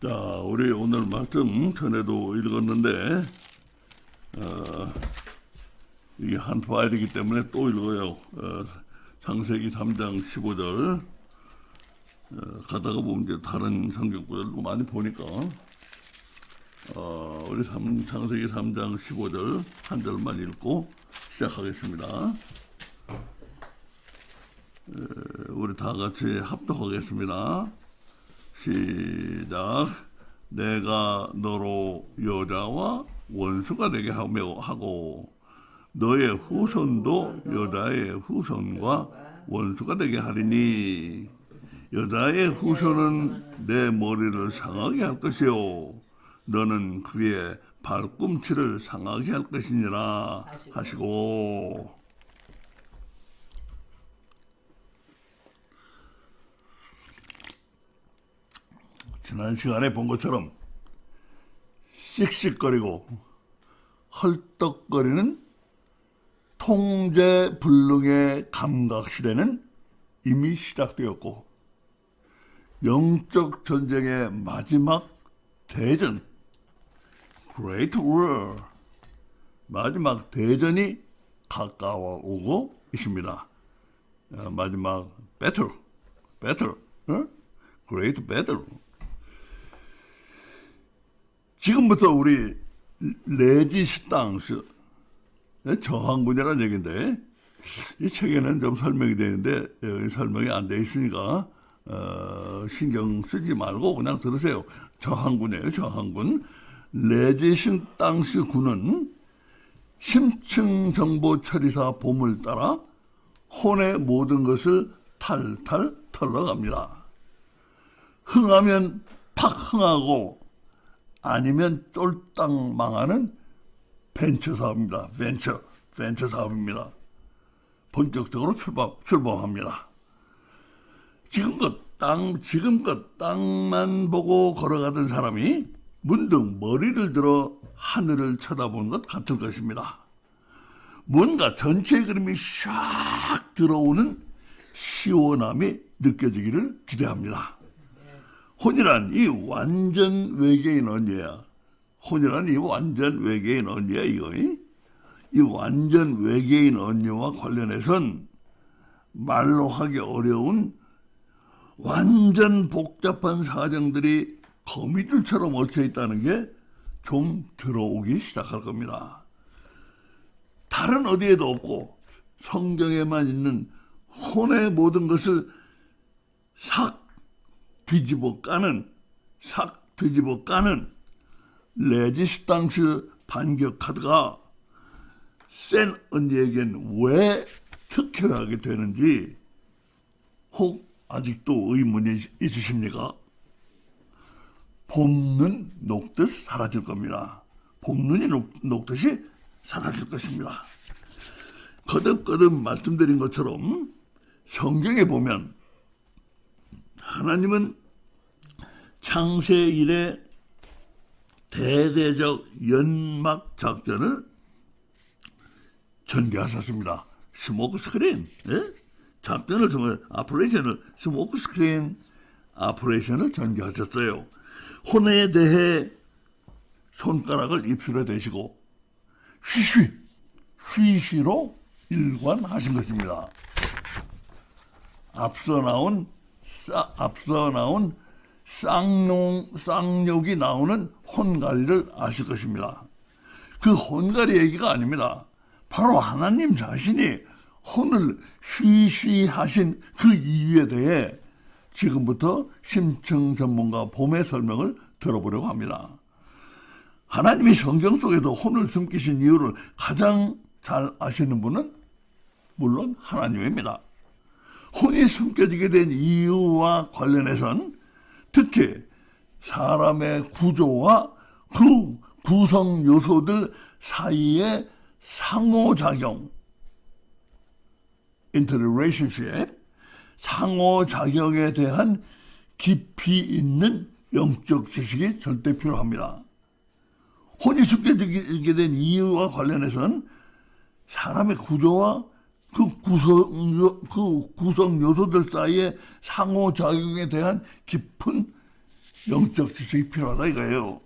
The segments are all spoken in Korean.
자, 우리 오늘 말씀 전에도 읽었는데, 이게 한 파일이기 때문에 또 읽어요. 창세기 3장 15절. 가다가 보면 이제 다른 성경 구절도 많이 보니까, 우리 창세기 3장 15절 한 절만 읽고 시작하겠습니다. 우리 다 같이 합독하겠습니다. 시작. 내가 너로 여자와 원수가 되게 하고 너의 후손도 여자의 후손과 원수가 되게 하리니 여자의 후손은 내 머리를 상하게 할 것이요 너는 그의 발꿈치를 상하게 할 것이니라 하시고. 지난 시간에 본 것처럼 씩씩거리고 헐떡거리는 통제불능의 감각시대는 이미 시작되었고 영적 전쟁의 마지막 대전, Great War, 마지막 대전이 가까워오고 있습니다. 마지막 Battle, Great Battle. 지금부터 우리 레지스탕스, 저항군이라는 얘기인데 이 책에는 좀 설명이 되는데 여기 설명이 안 돼 있으니까 신경 쓰지 말고 그냥 들으세요. 저항군이에요. 저항군. 레지스탕스 군은 심층 정보 처리사 봄을 따라 혼의 모든 것을 탈탈 털러갑니다. 흥하면 팍 흥하고 아니면 쫄딱 망하는 벤처 사업입니다. 벤처 사업입니다. 본격적으로 출범합니다. 지금껏 땅만 보고 걸어가던 사람이 문득 머리를 들어 하늘을 쳐다본 것 같을 것입니다. 뭔가 전체 그림이 샥 들어오는 시원함이 느껴지기를 기대합니다. 혼이란 이 완전 외계인 언니야. 혼이란 이 완전 외계인 언니야, 이거. 이 완전 외계인 언니와 관련해선 말로 하기 어려운 완전 복잡한 사정들이 거미줄처럼 얽혀 있다는 게 좀 들어오기 시작할 겁니다. 다른 어디에도 없고 성경에만 있는 혼의 모든 것을 싹 뒤집어 까는 레지스탕스 반격 카드가 센 언니에겐 왜 특효하게 되는지 혹 아직도 의문이 있으십니까? 봄눈 녹듯 사라질 겁니다. 봄눈이 녹듯이 사라질 것입니다. 거듭거듭 말씀드린 것처럼 성경에 보면 하나님은 창세 이래 대대적 연막 작전을 전개하셨습니다. 스모크 스크린, 작전을 통해 스모크 스크린 오퍼레이션을 전개하셨어요. 혼에 대해 손가락을 입술에 대시고 쉬쉬로 일관하신 것입니다. 앞서 나온 쌍욕이 나오는 혼가리를 아실 것입니다. 그 혼가리 얘기가 아닙니다. 바로 하나님 자신이 혼을 쉬쉬하신 그 이유에 대해 지금부터 심층 전문가 봄의 설명을 들어보려고 합니다. 하나님이 성경 속에도 혼을 숨기신 이유를 가장 잘 아시는 분은 물론 하나님입니다. 혼이 숨겨지게 된 이유와 관련해선 특히 사람의 구조와 그 구성 요소들 사이의 상호작용, interrelationship, 상호작용에 대한 깊이 있는 영적 지식이 절대 필요합니다. 혼이 숨겨지게 된 이유와 관련해서는 사람의 구조와 그 구성 요소들 사이의 상호작용에 대한 깊은 영적 지식이 필요하다 이거예요.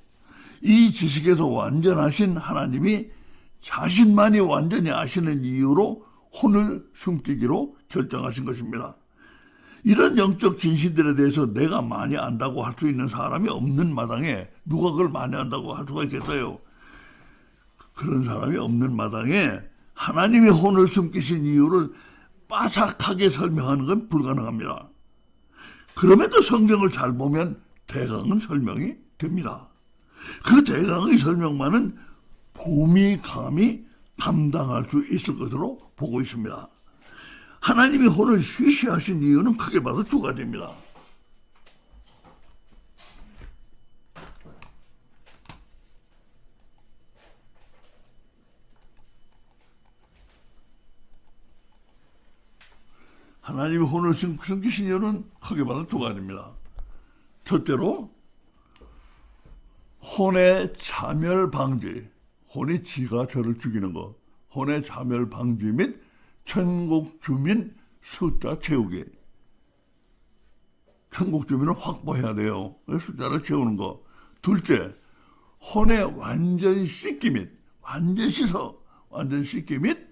이 지식에서 완전하신 하나님이 자신만이 완전히 아시는 이유로 혼을 숨기기로 결정하신 것입니다. 이런 영적 진실들에 대해서 내가 많이 안다고 할 수 있는 사람이 없는 마당에 누가 그걸 많이 안다고 할 수가 있겠어요? 그런 사람이 없는 마당에 하나님의 혼을 숨기신 이유를 빠삭하게 설명하는 건 불가능합니다. 그럼에도 성경을 잘 보면 대강은 설명이 됩니다. 그 대강의 설명만은 봄이 감히 감당할 수 있을 것으로 보고 있습니다. 하나님이 혼을 쉬쉬하신 이유는 크게 봐서 두 가지입니다. 하나님이 혼을 숨기신 이유는 크게 봐서 두 가지입니다. 첫째로 혼의 자멸 방지, 혼이 지가 저를 죽이는 것, 혼의 자멸 방지 및 천국 주민 숫자 채우기. 천국 주민을 확보해야 돼요. 숫자를 채우는 거. 둘째, 혼의 완전 씻기 및 완전 씻어, 완전 씻기 및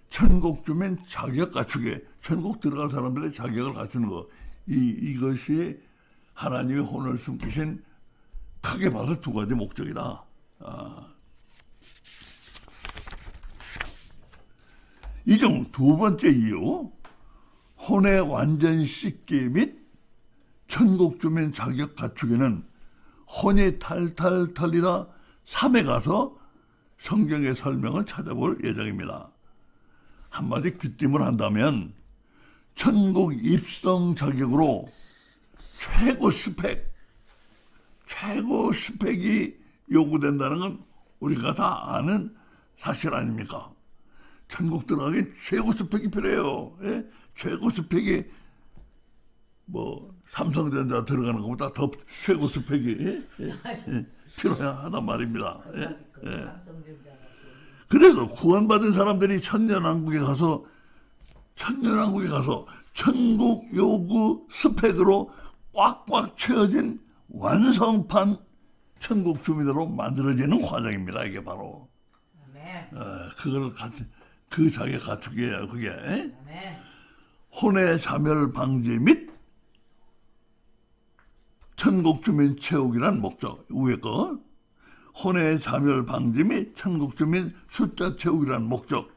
천국 주민 자격 갖추기. 천국 들어갈 사람들의 자격을 갖추는 거. 이것이 하나님의 혼을 숨기신 크게 봐서 두 가지 목적이다. 이 중 두 번째 이유, 혼의 완전 씻기 및 천국 주민 자격 갖추기는 혼이 탈탈 털리다 3에 가서 성경의 설명을 찾아볼 예정입니다. 한마디 귀띔을 한다면 천국 입성 자격으로 최고 스펙이 요구된다는 건 우리가 다 아는 사실 아닙니까? 천국 들어가긴 최고 스펙이 필요해요. 예? 최고 스펙이 뭐 삼성전자 들어가는 것보다 더 최고 스펙이 필요하단 말입니다. 그래서 구원받은 사람들이 천년왕국에 가서 천국 요구 스펙으로 꽉꽉 채워진 완성판 천국 주민으로 만들어지는 과정입니다. 이게 바로 그걸 그 자기 갖추기예요. 그게 혼의 자멸 방지 및 천국 주민 채우기란 목적. 위에 거 혼의 자멸 방지 및 천국 주민 숫자 채우기란 목적.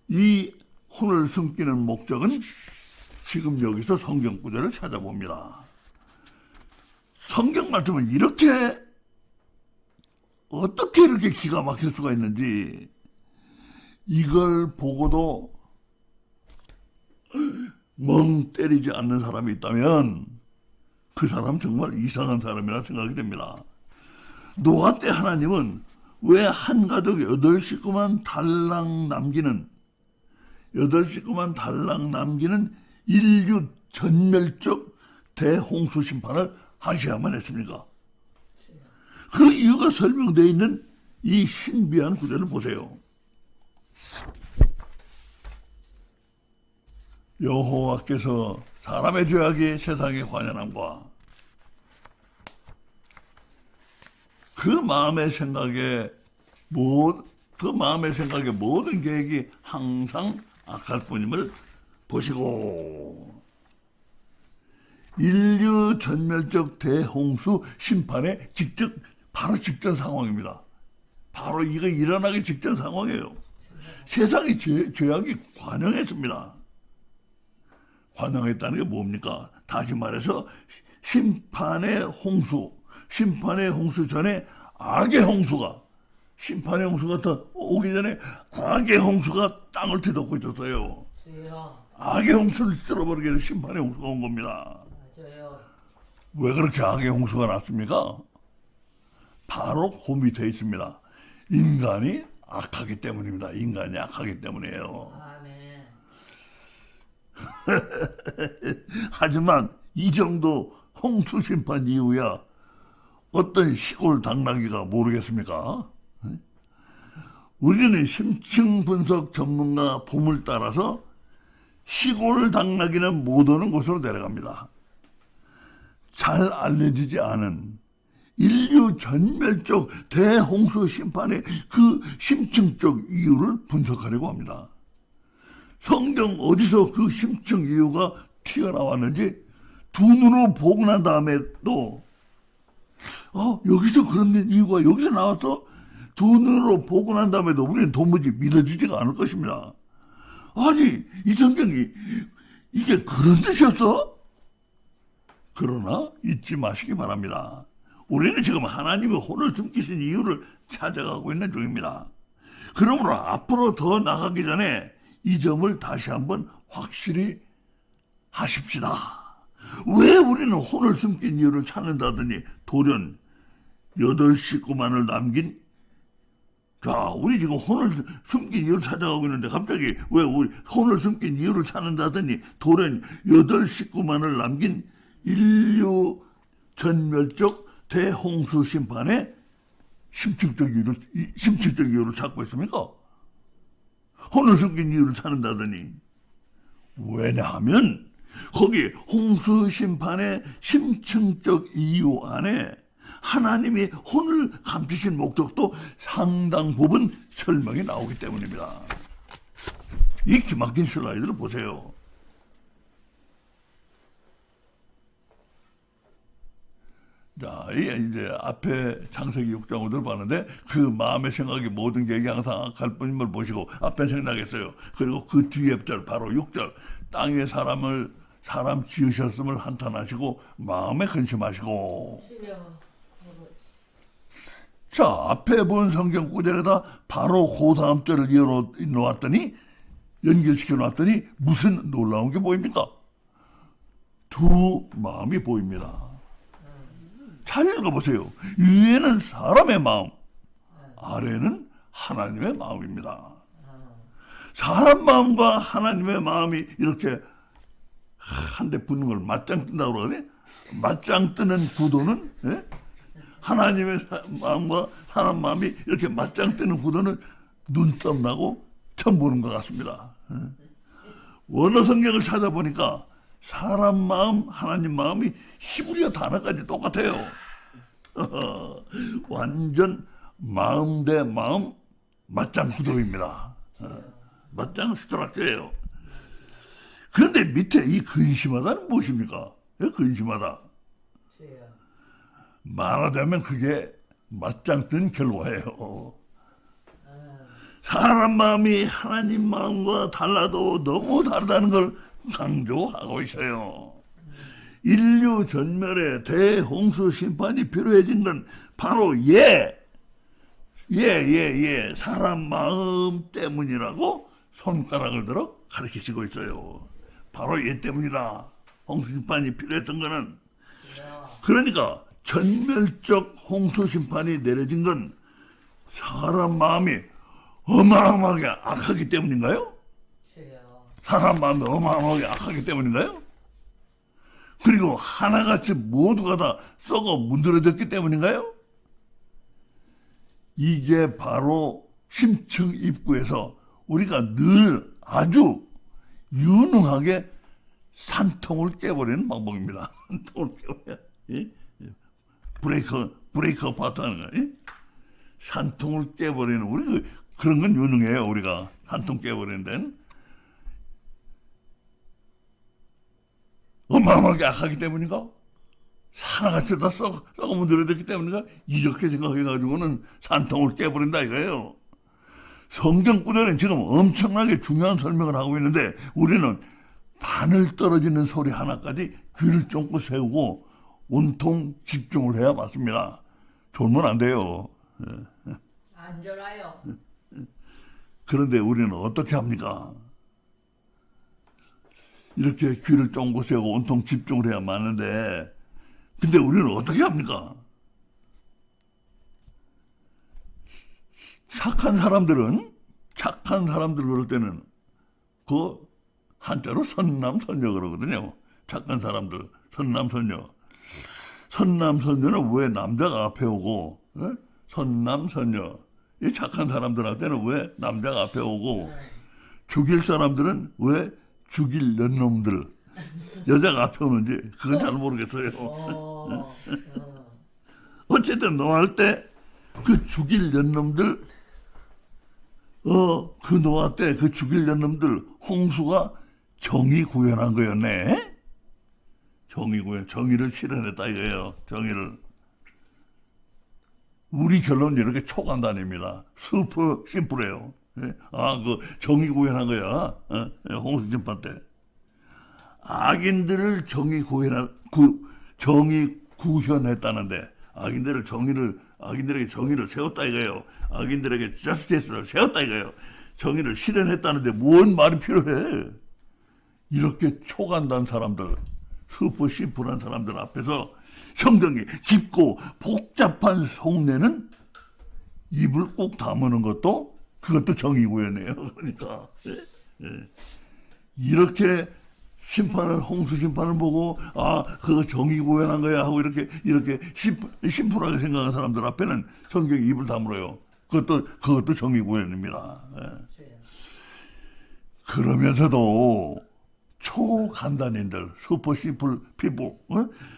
이 혼을 숨기는 목적은 지금 여기서 성경 구절을 찾아봅니다. 성경 말씀은 어떻게 이렇게 기가 막힐 수가 있는지, 이걸 보고도 멍 때리지 않는 사람이 있다면 그 사람 정말 이상한 사람이라 생각이 됩니다. 노아 때 하나님은 왜 한 가족 8식구만 달랑 남기는 인류 전멸적 대홍수 심판을 하셔야만 했습니까? 그 이유가 설명되어 있는 이 신비한 구절을 보세요. 여호와께서 사람의 죄악이 세상에 관연함과 그 마음의 생각에 모든 계획이 항상 악할 뿐임을 보시고, 인류 전멸적 대홍수 심판의 바로 직전 상황입니다. 바로 이거 일어나기 직전 상황이에요. 세상이 죄악이 관영했습니다. 관영했다는 게 뭡니까? 다시 말해서 심판의 홍수 전에 악의 홍수가, 심판의 홍수가 더 오기 전에 악의 홍수가 땅을 뒤덮고 있었어요. 악의 홍수를 쓸어버리게 해서 심판의 홍수가 온 겁니다. 맞아요. 왜 그렇게 악의 홍수가 났습니까? 바로 그 밑에 있습니다. 인간이 악하기 때문입니다. 인간이 악하기 때문이에요. 아멘. 하지만 이 정도 홍수 심판 이후야 어떤 시골 당나귀가 모르겠습니까? 우리는 심층 분석 전문가 봄을 따라서 시골 당나귀는 못 오는 곳으로 내려갑니다. 잘 알려지지 않은 인류 전멸적 대홍수 심판의 그 심층적 이유를 분석하려고 합니다. 성경 어디서 그 심층 이유가 튀어나왔는지 두 눈으로 보고 난 다음에 또 여기서 그런 이유가 여기서 나왔어? 두 눈으로 보고 난 다음에도 우리는 도무지 믿어지지가 않을 것입니다. 아니, 이 성경이 이게 그런 뜻이었어? 그러나 잊지 마시기 바랍니다. 우리는 지금 하나님의 혼을 숨기신 이유를 찾아가고 있는 중입니다. 그러므로 앞으로 더 나가기 전에 이 점을 다시 한번 확실히 하십시다. 왜 우리는 혼을 숨긴 이유를 찾는다더니 돌연 8식구만을 남긴, 자, 우리 지금 혼을 숨긴 이유를 찾아가고 있는데 갑자기 왜 우리 혼을 숨긴 이유를 찾는다더니 돌연 8식구만을 남긴 인류 전멸적 대홍수 심판의 심층적 이유를 찾고 있습니까? 혼을 숨긴 이유를 찾는다더니. 왜냐하면 거기 홍수 심판의 심층적 이유 안에 하나님이 혼을 감추신 목적도 상당 부분 설명이 나오기 때문입니다. 이 기막힌 슬라이드를 보세요. 자, 이제 앞에 창세기 6장을 봤는데 그 마음의 생각이 모든 계획이 항상 악할 뿐임을 보시고 앞에 생각했어요. 그리고 그 뒤에 절 바로 6절 땅에 사람 지으셨음을 한탄하시고 마음에 근심하시고. 자, 앞에 본 성경 구절에다 바로 그 다음 절을 이어놓았더니 연결시켜 놨더니 무슨 놀라운 게 보입니까? 두 마음이 보입니다. 잘 읽어보세요. 위에는 사람의 마음, 아래는 하나님의 마음입니다. 사람 마음과 하나님의 마음이 이렇게 한데 붙는 걸 맞짱 뜬다고 그러네. 맞짱 뜨는 구도는, 하나님의 마음과 사람 마음이 이렇게 맞짱 뜨는 구도는 눈썹 나고 처음 보는 것 같습니다. 원어 성경을 찾아보니까 사람 마음, 하나님 마음이 히브리어 단어까지 똑같아요. 완전 마음 대 마음 맞짱 구도입니다. 맞짱 스트럭처예요. 그런데 밑에 이 근심하다는 무엇입니까? 근심하다. 말하자면 그게 맞짱 뜬 결과예요. 사람 마음이 하나님 마음과 달라도 너무 다르다는 걸 강조하고 있어요. 인류 전멸의 대홍수 심판이 필요해진 건 바로 사람 마음 때문이라고 손가락을 들어 가르치시고 있어요. 바로 얘 때문이다. 홍수 심판이 필요했던 거는. 그러니까 전멸적 홍수 심판이 내려진 건 사람 마음이 어마어마하게 악하기 때문인가요? 사람 마음이 어마어마하게 악하기 때문인가요? 그리고 하나같이 모두가 다 썩어 문드러졌기 때문인가요? 이게 바로 심층 입구에서 우리가 늘 아주 유능하게 산통을 깨버리는 방법입니다. 산통을 깨버려. 브레이커 파트 하는 거. 산통을 깨버리는, 우리 그런 건 유능해요. 우리가 산통 깨버리는 데는. 어마어마하게 악하기 때문인가? 하나같이 다 썩어 문드러졌기 때문인가? 이렇게 생각해가지고는 산통을 깨버린다 이거예요. 성경 구절은 지금 엄청나게 중요한 설명을 하고 있는데 우리는 바늘 떨어지는 소리 하나까지 귀를 쫑긋 세우고 온통 집중을 해야 맞습니다. 졸면 안 돼요. 안 졸아요. 그런데 우리는 어떻게 합니까? 이렇게 귀를 쫑긋 세우고 온통 집중을 해야 맞는데, 근데 우리는 어떻게 합니까? 착한 사람들 그럴 때는 그 한자로 선남선녀 그러거든요. 착한 사람들, 선남선녀. 선남선녀는 왜 남자가 앞에 오고, 선남선녀. 이 착한 사람들한테는 왜 남자가 앞에 오고, 죽일 사람들은 왜 죽일 년놈들, 여자가 앞에 오는지 그건 잘 모르겠어요. 어쨌든 노할 때 그 죽일 년놈들 그 노아 때 그 죽일 년놈들 홍수가 정의 구현한 거였네. 정의 구현, 정의를 실현했다 이거예요. 정의를. 우리 결론은 이렇게 초간단입니다. 슈퍼 심플해요. 그 정의 구현한 거야. 홍수 심판 때. 악인들을 정의 구현했다는데 악인들에게 정의를 세웠다 이거예요. 악인들에게 저스티스를 세웠다 이거예요. 정의를 실현했다는데 뭔 말이 필요해? 이렇게 초간단 사람들, 슈퍼 심플한 사람들 앞에서 성경이 깊고 복잡한 속내는 입을 꼭 다무는 그것도 정의 구현이에요. 그러니까 이렇게 홍수 심판을 보고 그거 정의 구현한 거야 하고 이렇게 심플하게 생각하는 사람들 앞에는 성경이 입을 다물어요. 그것도 정의 구현입니다. 그러면서도 초간단인들, 슈퍼 심플 피플,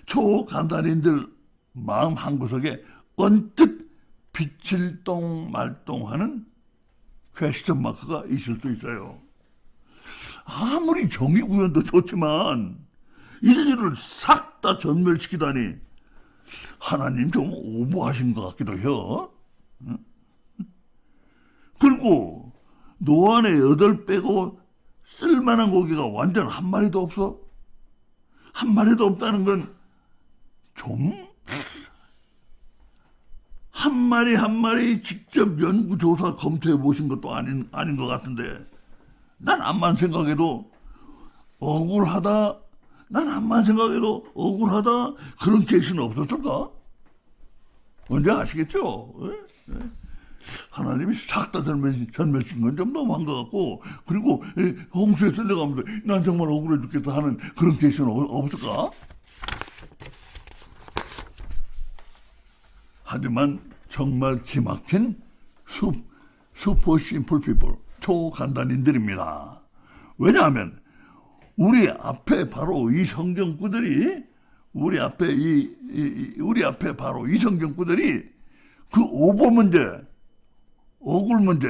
초간단인들 마음 한구석에 언뜻 빛일동 말동하는 퀘스천 마크가 있을 수 있어요. 아무리 정의 구현도 좋지만 인류를 싹 다 전멸시키다니 하나님 좀 오버하신 것 같기도 해요. 그리고 노안에 8 빼고 쓸만한 고기가 완전 한 마리도 없어. 한 마리도 없다는 건 좀 한 마리 직접 연구조사 검토해 보신 것도 아닌 것 같은데 난 암만 생각해도 억울하다 그런 케이스는 없었을까? 뭔지 아시겠죠? 하나님이 싹 다 전멸시킨 건 좀 너무한 것 같고 그리고 홍수에 쓸려가면서 난 정말 억울해 죽겠다 하는 그런 케이스는 없을까? 하지만 정말 기막힌 슈퍼 심플 피플 초간단인들입니다. 왜냐하면 우리 앞에 바로 이 성경구들이 우리 앞에 바로 이 성경구들이 그 오버 문제, 억울 문제,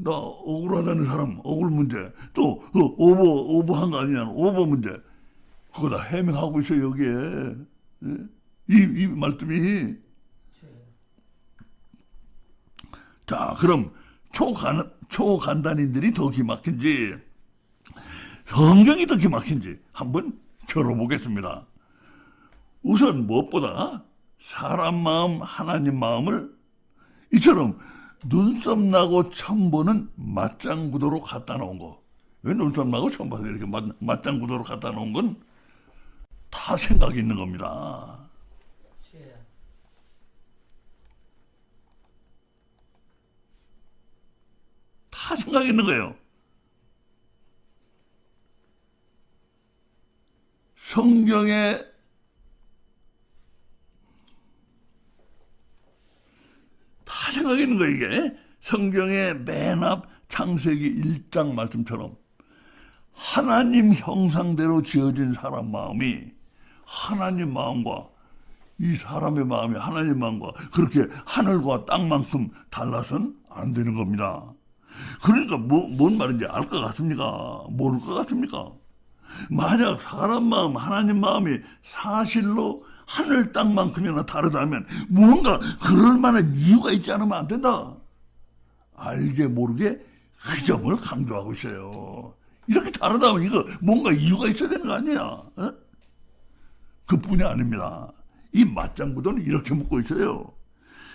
나 억울하다는 사람 억울 문제, 또 그 오버한 거 아니냐 오버 문제, 그거 다 해명하고 있어 여기에. 이 말씀이. 자, 그럼 초간단인들이 더 기막힌지 성경이 더 기막힌지 한번 겨뤄보겠습니다. 우선 무엇보다 사람 마음, 하나님 마음을 이처럼 눈썹 나고 처음 보는 맞장 구도로 갖다 놓은 거. 왜 눈썹 나고 처음 봐서 이렇게 맞장 구도로 갖다 놓은 건 다 생각이 있는 겁니다. 다 생각이 있는 거예요. 성경에 다 생각이 있는 거예요. 이게 성경의 맨 앞 창세기 1장 말씀처럼 하나님 형상대로 지어진 사람 마음이 하나님 마음과 이 사람의 마음이 하나님 마음과 그렇게 하늘과 땅만큼 달라서는 안 되는 겁니다. 그러니까 뭔 말인지 알 것 같습니까? 모를 것 같습니까? 만약 사람 마음, 하나님 마음이 사실로 하늘 땅만큼이나 다르다면 무언가 그럴 만한 이유가 있지 않으면 안 된다. 알게 모르게 그 점을 강조하고 있어요. 이렇게 다르다면 이거 뭔가 이유가 있어야 되는 거 아니야? 그뿐이 아닙니다. 이 맞장구도는 이렇게 묻고 있어요.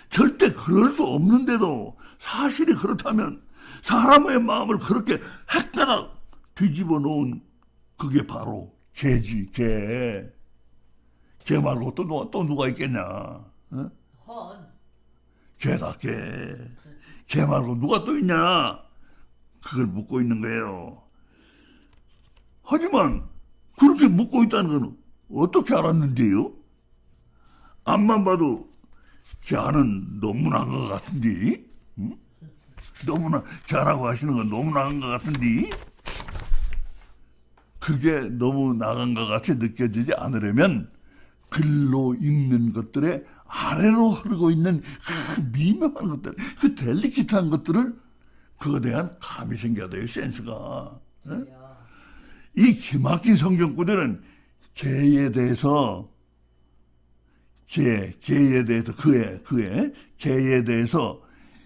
절대 그럴 수 없는데도 사실이 그렇다면 사람의 마음을 그렇게 헷갈아 뒤집어 놓은 그게 바로 죄지, 죄. 죄 말고 또 누가 있겠냐? 헌. 죄답게. 죄 말고 누가 또 있냐? 그걸 묻고 있는 거예요. 하지만 그렇게 묻고 있다는 건 어떻게 알았는데요? 앞만 봐도 죄는 너무나 것 같은데? 응? 너무나 죄라고 하시는 건 너무나 한 것 같은데? 그게 너무 나간 것 같이 느껴지지 않으려면 글로 읽는 것들의 아래로 흐르고 있는 그 미묘한 것들, 그 델리키트한 것들을 그거에 대한 감이 생겨야 돼요, 센스가. 이 기막힌 성경구들은 개에 대해서 개에 대해서 개에 대해서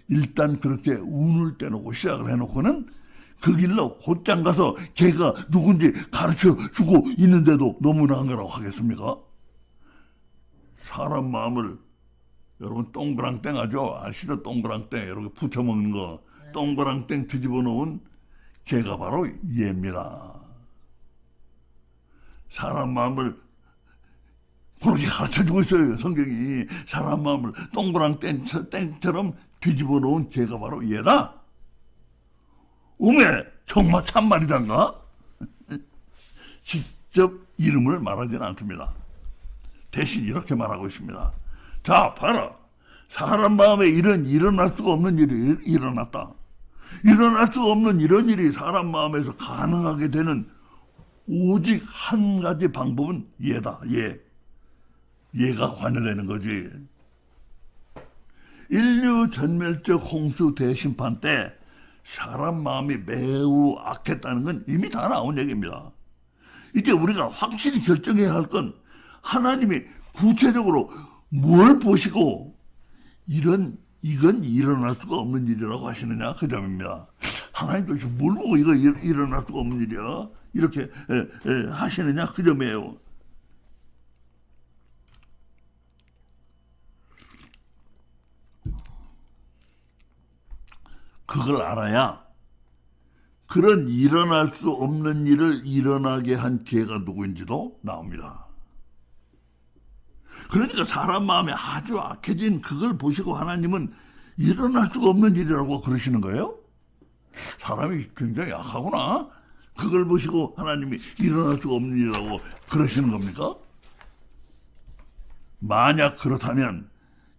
일단 그렇게 운을 떼놓고 시작을 해놓고는 그 길로 곧장 가서 개가 누군지 가르쳐 주고 있는데도 너무나 한 거라고 하겠습니까? 사람 마음을 여러분 동그랑땡 아시죠? 동그랑땡 이렇게 붙여먹는 거 동그랑땡 뒤집어 놓은 개가 바로 얘입니다. 사람 마음을 그렇게 가르쳐주고 있어요. 성경이 사람 마음을 동그랑땡처럼 뒤집어 놓은 개가 바로 얘다. 오메 정말 참말이단가? 직접 이름을 말하지는 않습니다. 대신 이렇게 말하고 있습니다. 자, 봐라. 사람 마음에 이런 일어날 수가 없는 일이 일어났다. 일어날 수가 없는 이런 일이 사람 마음에서 가능하게 되는 오직 한 가지 방법은 얘다. 얘가 관여되는 거지. 인류 전멸적 홍수 대심판 때 사람 마음이 매우 악했다는 건 이미 다 나온 얘기입니다. 이제 우리가 확실히 결정해야 할 건 하나님이 구체적으로 뭘 보시고 이건 일어날 수가 없는 일이라고 하시느냐 그 점입니다. 하나님 도대체 뭘 보고 이거 일어날 수가 없는 일이야 이렇게 하시느냐 그 점이에요. 그걸 알아야 그런 일어날 수 없는 일을 일어나게 한 개가 누구인지도 나옵니다. 그러니까 사람 마음에 아주 악해진 그걸 보시고 하나님은 일어날 수가 없는 일이라고 그러시는 거예요? 사람이 굉장히 약하구나. 그걸 보시고 하나님이 일어날 수가 없는 일이라고 그러시는 겁니까? 만약 그렇다면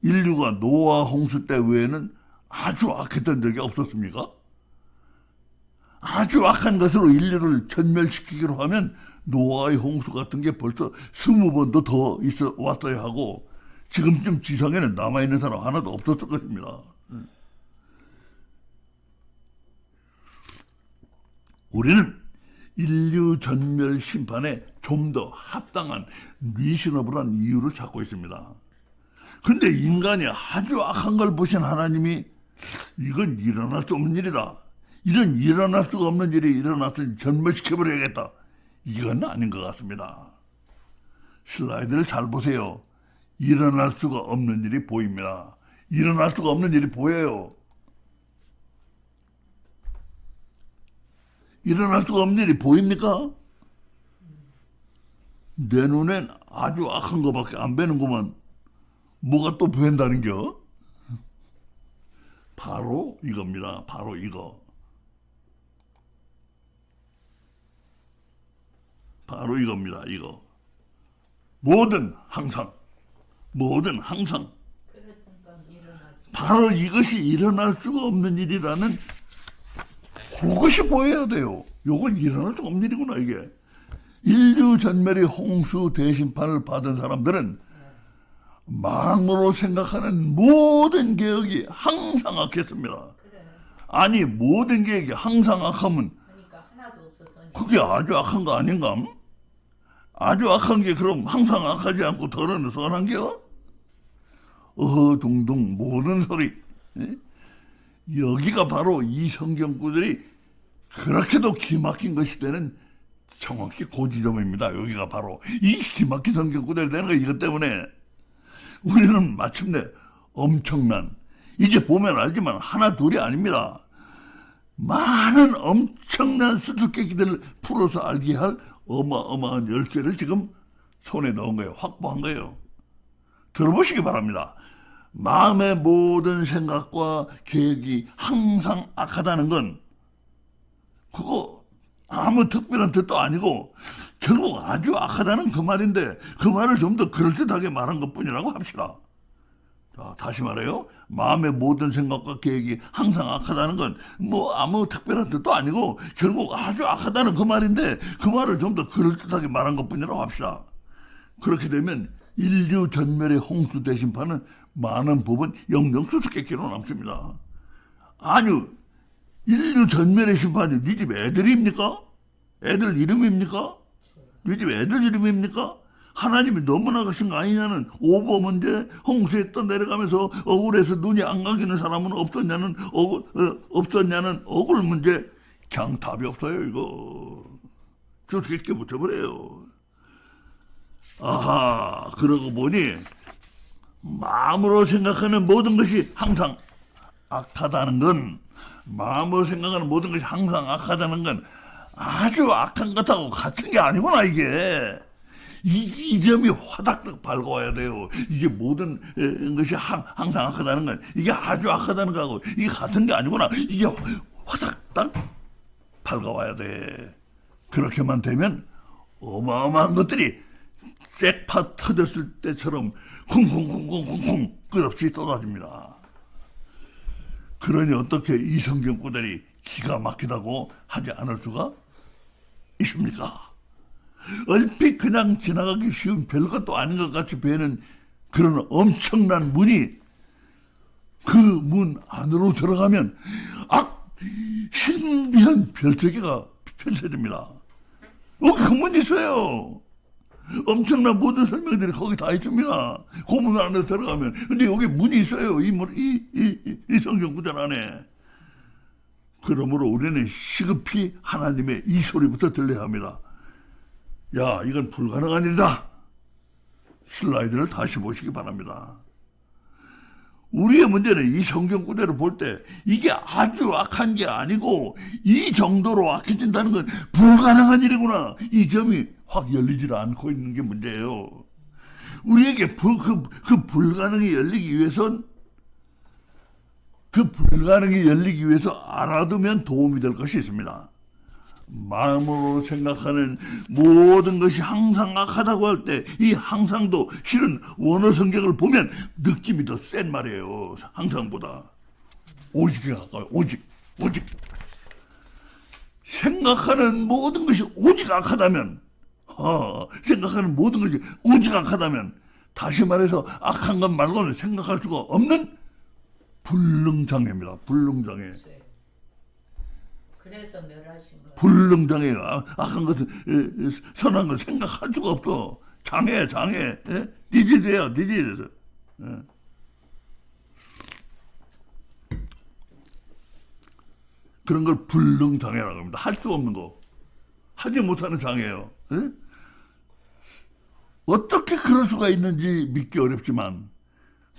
인류가 노아 홍수 때 외에는 아주 악했던 적이 없었습니까? 아주 악한 것으로 인류를 전멸시키기로 하면 노아의 홍수 같은 게 벌써 20번도 더 있어 왔어야 하고 지금쯤 지상에는 남아있는 사람 하나도 없었을 것입니다. 우리는 인류 전멸 심판에 좀 더 합당한 리셔너블한 이유를 찾고 있습니다. 근데 인간이 아주 악한 걸 보신 하나님이 이건 일어날 수 없는 일이다. 이런 일어날 수가 없는 일이 일어났으니 전멸시켜버려야겠다. 이건 아닌 것 같습니다. 슬라이드를 잘 보세요. 일어날 수가 없는 일이 보입니다. 일어날 수가 없는 일이 보여요. 일어날 수가 없는 일이 보입니까? 내 눈엔 아주 악한 거밖에 안 보이는구만. 뭐가 또 보인다는겨? 바로 이겁니다. 바로 이거. 바로 이겁니다. 이거. 뭐든 항상. 바로 이것이 일어날 수가 없는 일이라는 그것이 보여야 돼요. 요건 일어날 수가 없는 일이구나 이게. 인류 전멸의 홍수 대심판을 받은 사람들은 망으로 생각하는 모든 계획이 항상 악했습니다. 아니 모든 계획이 항상 악하면 그게 아주 악한 거 아닌가? 아주 악한 게 그럼 항상 악하지 않고 덜어는 선한 게요? 어허둥둥 모든 소리. 여기가 바로 이 성경구들이 그렇게도 기막힌 것이 되는 정확히 그 지점입니다. 여기가 바로 이 기막힌 성경구들이 되는 거 이것 때문에 우리는 마침내 엄청난 이제 보면 알지만 하나 둘이 아닙니다. 많은 엄청난 수수께끼들을 풀어서 알게 할 어마어마한 열쇠를 지금 손에 넣은 거예요. 확보한 거예요. 들어보시기 바랍니다. 마음의 모든 생각과 계획이 항상 악하다는 건 그거 아무 특별한 뜻도 아니고 결국 아주 악하다는 그 말인데 그 말을 좀 더 그럴듯하게 말한 것뿐이라고 합시다. 자, 다시 말해요. 마음의 모든 생각과 계획이 항상 악하다는 건 뭐 아무 특별한 뜻도 아니고 결국 아주 악하다는 그 말인데 그 말을 좀 더 그럴듯하게 말한 것뿐이라고 합시다. 그렇게 되면 인류 전멸의 홍수 대신판은 많은 법은 영영 수수께끼로 남습니다. 아니, 인류 전멸의 심판이 네 집 애들입니까? 애들 이름입니까? 네 집 애들 이름입니까? 하나님이 너무나 가신 거 아니냐는 오버 문제, 홍수에 떠내려가면서 억울해서 눈이 안 감기는 사람은 없었냐는 억울 문제. 그냥 답이 없어요, 이거. 수수께끼 붙여버려요. 아하, 그러고 보니 마음으로 생각하는 모든 것이 항상 악하다는 건, 마음으로 생각하는 모든 것이 항상 악하다는 건 아주 악한 것하고 같은 게 아니구나, 이게. 이 점이 화닥 밝아와야 돼요. 이게 모든 것이 항상 악하다는 건 이게 아주 악하다는 거하고 이게 같은 게 아니구나. 이게 화닥 밝아와야 돼. 그렇게만 되면 어마어마한 것들이 쇠파 터졌을 때처럼 쿵쿵쿵쿵쿵쿵 끝없이 쏟아집니다. 그러니 어떻게 이 성경 구절이 기가 막히다고 하지 않을 수가 있습니까? 얼핏 그냥 지나가기 쉬운 별것도 아닌 것 같이 보이는 그런 엄청난 문이, 그 문 안으로 들어가면 신비한 별세계가 펼쳐집니다. 그 문이 있어요. 엄청난 모든 설명들이 거기 다 있습니다. 그 문 안에 들어가면. 근데 여기 문이 있어요. 이 성경 구절 안에. 그러므로 우리는 시급히 하나님의 이 소리부터 들려야 합니다. 야, 이건 불가능한 일이다. 슬라이드를 다시 보시기 바랍니다. 우리의 문제는 이 성경 구절을 볼 때 이게 아주 악한 게 아니고 이 정도로 악해진다는 건 불가능한 일이구나. 이 점이 확 열리질 않고 있는 게 문제예요. 우리에게 그 불가능이 열리기 위해선, 그 불가능이 열리기 위해서 알아두면 도움이 될 것이 있습니다. 마음으로 생각하는 모든 것이 항상 악하다고 할 때 이 항상도 실은 원어 성경을 보면 느낌이 더 센 말이에요. 항상보다. 오직에 가까워요. 오직. 생각하는 모든 것이 오직 악하다면, 생각하는 모든 것이 오직 악하다면, 다시 말해서 악한 것 말고는 생각할 수가 없는 불능장애입니다. 불능장애. 그래서 멸하신 거예요. 불능장애. 악한 것은, 선한 것 생각할 수가 없어. 장애. 디지드야, 디지드. 그런 걸 불능장애라고 합니다. 할 수 없는 거. 하지 못하는 장애예요. 어떻게 그럴 수가 있는지 믿기 어렵지만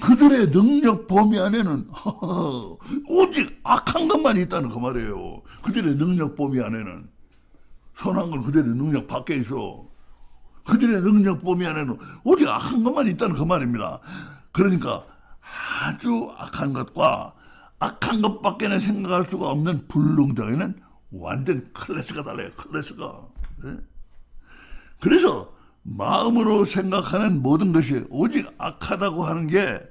그들의 능력 범위 안에는 오직 악한 것만 있다는 그 말이에요. 그들의 능력 범위 안에는. 선한 건 그들의 능력 밖에 있어. 그들의 능력 범위 안에는 오직 악한 것만 있다는 그 말입니다. 그러니까 아주 악한 것과 악한 것밖에는 생각할 수가 없는 불능장애는 완전 클래스가 달라요. 클래스가. 그래서 마음으로 생각하는 모든 것이 오직 악하다고 하는 게,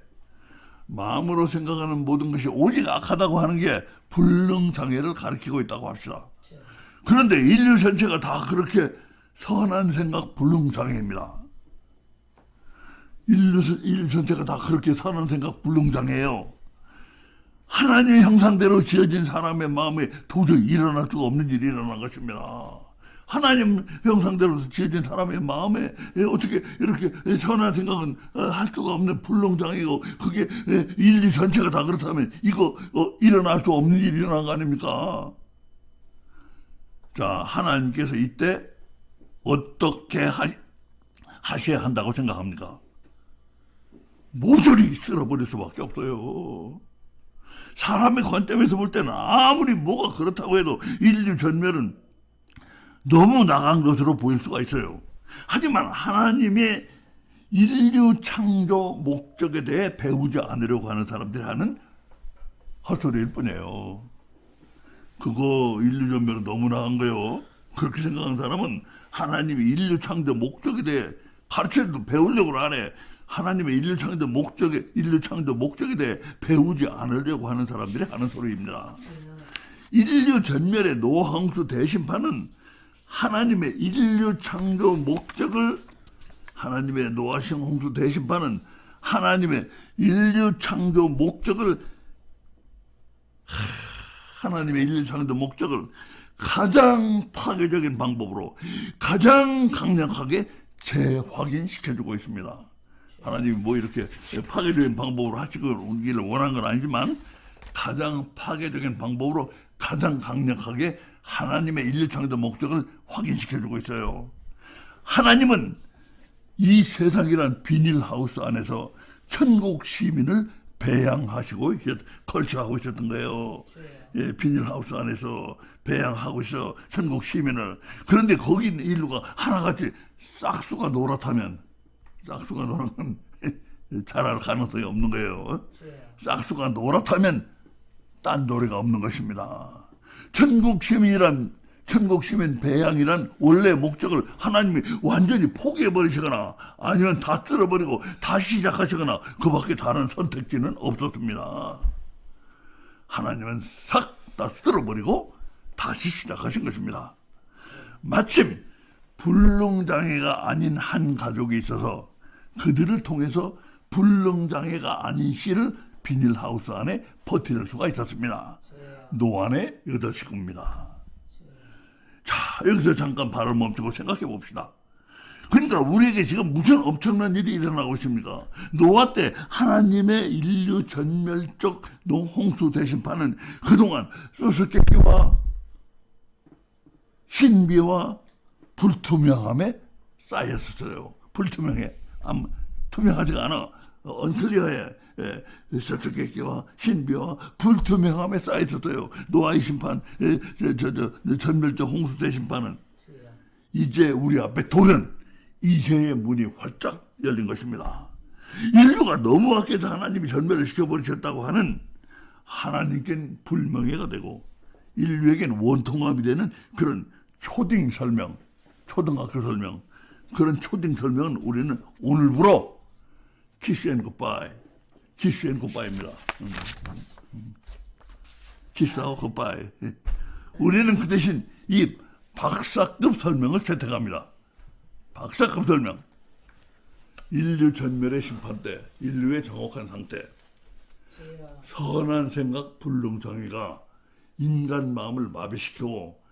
마음으로 생각하는 모든 것이 오직 악하다고 하는 게 불능장애를 가리키고 있다고 합시다. 그런데 인류 전체가 다 그렇게 선한 생각 불능장애입니다. 인류 전체가 다 그렇게 선한 생각 불능장애예요. 하나님의 형상대로 지어진 사람의 마음에 도저히 일어날 수가 없는 일이 일어난 것입니다. 하나님 형상대로 지어진 사람의 마음에 어떻게 이렇게 선한 생각은 할 수가 없는 불능장애이고, 그게 인류 전체가 다 그렇다면 이거 일어날 수 없는 일이 일어난 거 아닙니까? 자, 하나님께서 이때 어떻게 하셔야 한다고 생각합니까? 모조리 쓸어버릴 수밖에 없어요. 사람의 관점에서 볼 때는 아무리 뭐가 그렇다고 해도 인류 전멸은 너무 나간 것으로 보일 수가 있어요. 하지만 하나님의 인류 창조 목적에 대해 배우지 않으려고 하는 사람들이 하는 헛소리일 뿐이에요. 그거 인류 전멸은 너무 나간 거예요. 그렇게 생각하는 사람은 하나님이 인류 창조 목적에 대해 가르쳐도 배우려고 안 해. 하나님의 인류 창조 목적에 대해 배우지 않으려고 하는 사람들이 하는 소리입니다. 인류 전멸의 노홍수 대심판은 하나님의 인류 창조 목적을 하나님의 노아신 홍수 대심판은 하나님의 인류 창조 목적을 가장 파괴적인 방법으로 가장 강력하게 재확인시켜주고 있습니다. 하나님이 뭐 이렇게 파괴적인 방법으로 하시기를 원한 건 아니지만 가장 파괴적인 방법으로 가장 강력하게 하나님의 인류 창조 목적을 확인시켜주고 있어요. 하나님은 이 세상이란 비닐하우스 안에서 천국 시민을 배양하시고 컬처하고 있었던 거예요. 예, 비닐하우스 안에서 배양하고 있어 천국 시민을. 그런데 거기 있는 인류가 하나같이 싹수가 노랗다면 잘할 가능성이 없는 거예요. 싹수가 노랗다면 딴 노래가 없는 것입니다. 천국 시민 배양이란 원래 목적을 하나님이 완전히 포기해버리시거나 아니면 다 쓸어버리고 다시 시작하시거나 그밖에 다른 선택지는 없었습니다. 하나님은 싹 다 쓸어버리고 다시 시작하신 것입니다. 마침 불능장애가 아닌 한 가족이 있어서 그들을 통해서 불능장애가 아닌 씨를 비닐하우스 안에 버틸 수가 있었습니다. 노안의 여덟 식구입니다. 자, 여기서 잠깐 발을 멈추고 생각해 봅시다. 그러니까 우리에게 지금 무슨 엄청난 일이 일어나고 있습니까? 노아 때 하나님의 인류 전멸적 홍수 대심판은 그동안 수수께끼와 신비와 불투명함에 쌓였었어요. 불투명해. 투명하지가 않아. 언클리어해. 수수께끼와 신비와 불투명함에 쌓였었어요. 노아의 심판, 전멸적 홍수 대심판은. 이제 우리 앞에 돌은 이제의 문이 활짝 열린 것입니다. 인류가 너무 악해서 하나님이 전멸을 시켜버리셨다고 하는 하나님께는 불명예가 되고 인류에게는 원통함이 되는 그런 초딩 설명, 초등학교 설명, 그런 초딩 설명은 우리는 오늘부로 키스 앤 굿바이입니다. 키스하고 굿바이. 우리는 그 대신 이 박사급 설명을 채택합니다. 박사급 설명. 인류 전멸의 심판 때 인류의 정확한 상태. 선한 생각 불능장애가 인간 마음을 마비시키고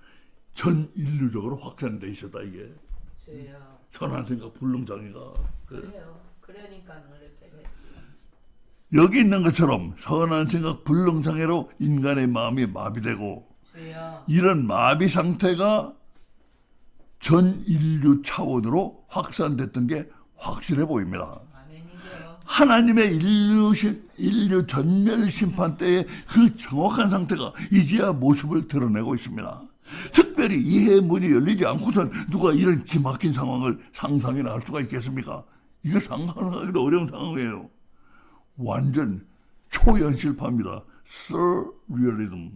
전 인류적으로 확산돼 있었다 이게. 선한 생각 불능장애가. 그래요. 그러니까 이렇게 돼. 여기 있는 것처럼 선한 생각 불능장애로 인간의 마음이 마비되고 이런 마비 상태가 전 인류 차원으로 확산됐던 게 확실해 보입니다. 하나님의 인류 전멸 심판 때의 그 정확한 상태가 이제야 모습을 드러내고 있습니다. 특별히 이해의 문이 열리지 않고선 누가 이런 기막힌 상황을 상상이나 할 수가 있겠습니까? 이거 상상하기도 어려운 상황이에요. 완전 초현실파입니다. surrealism.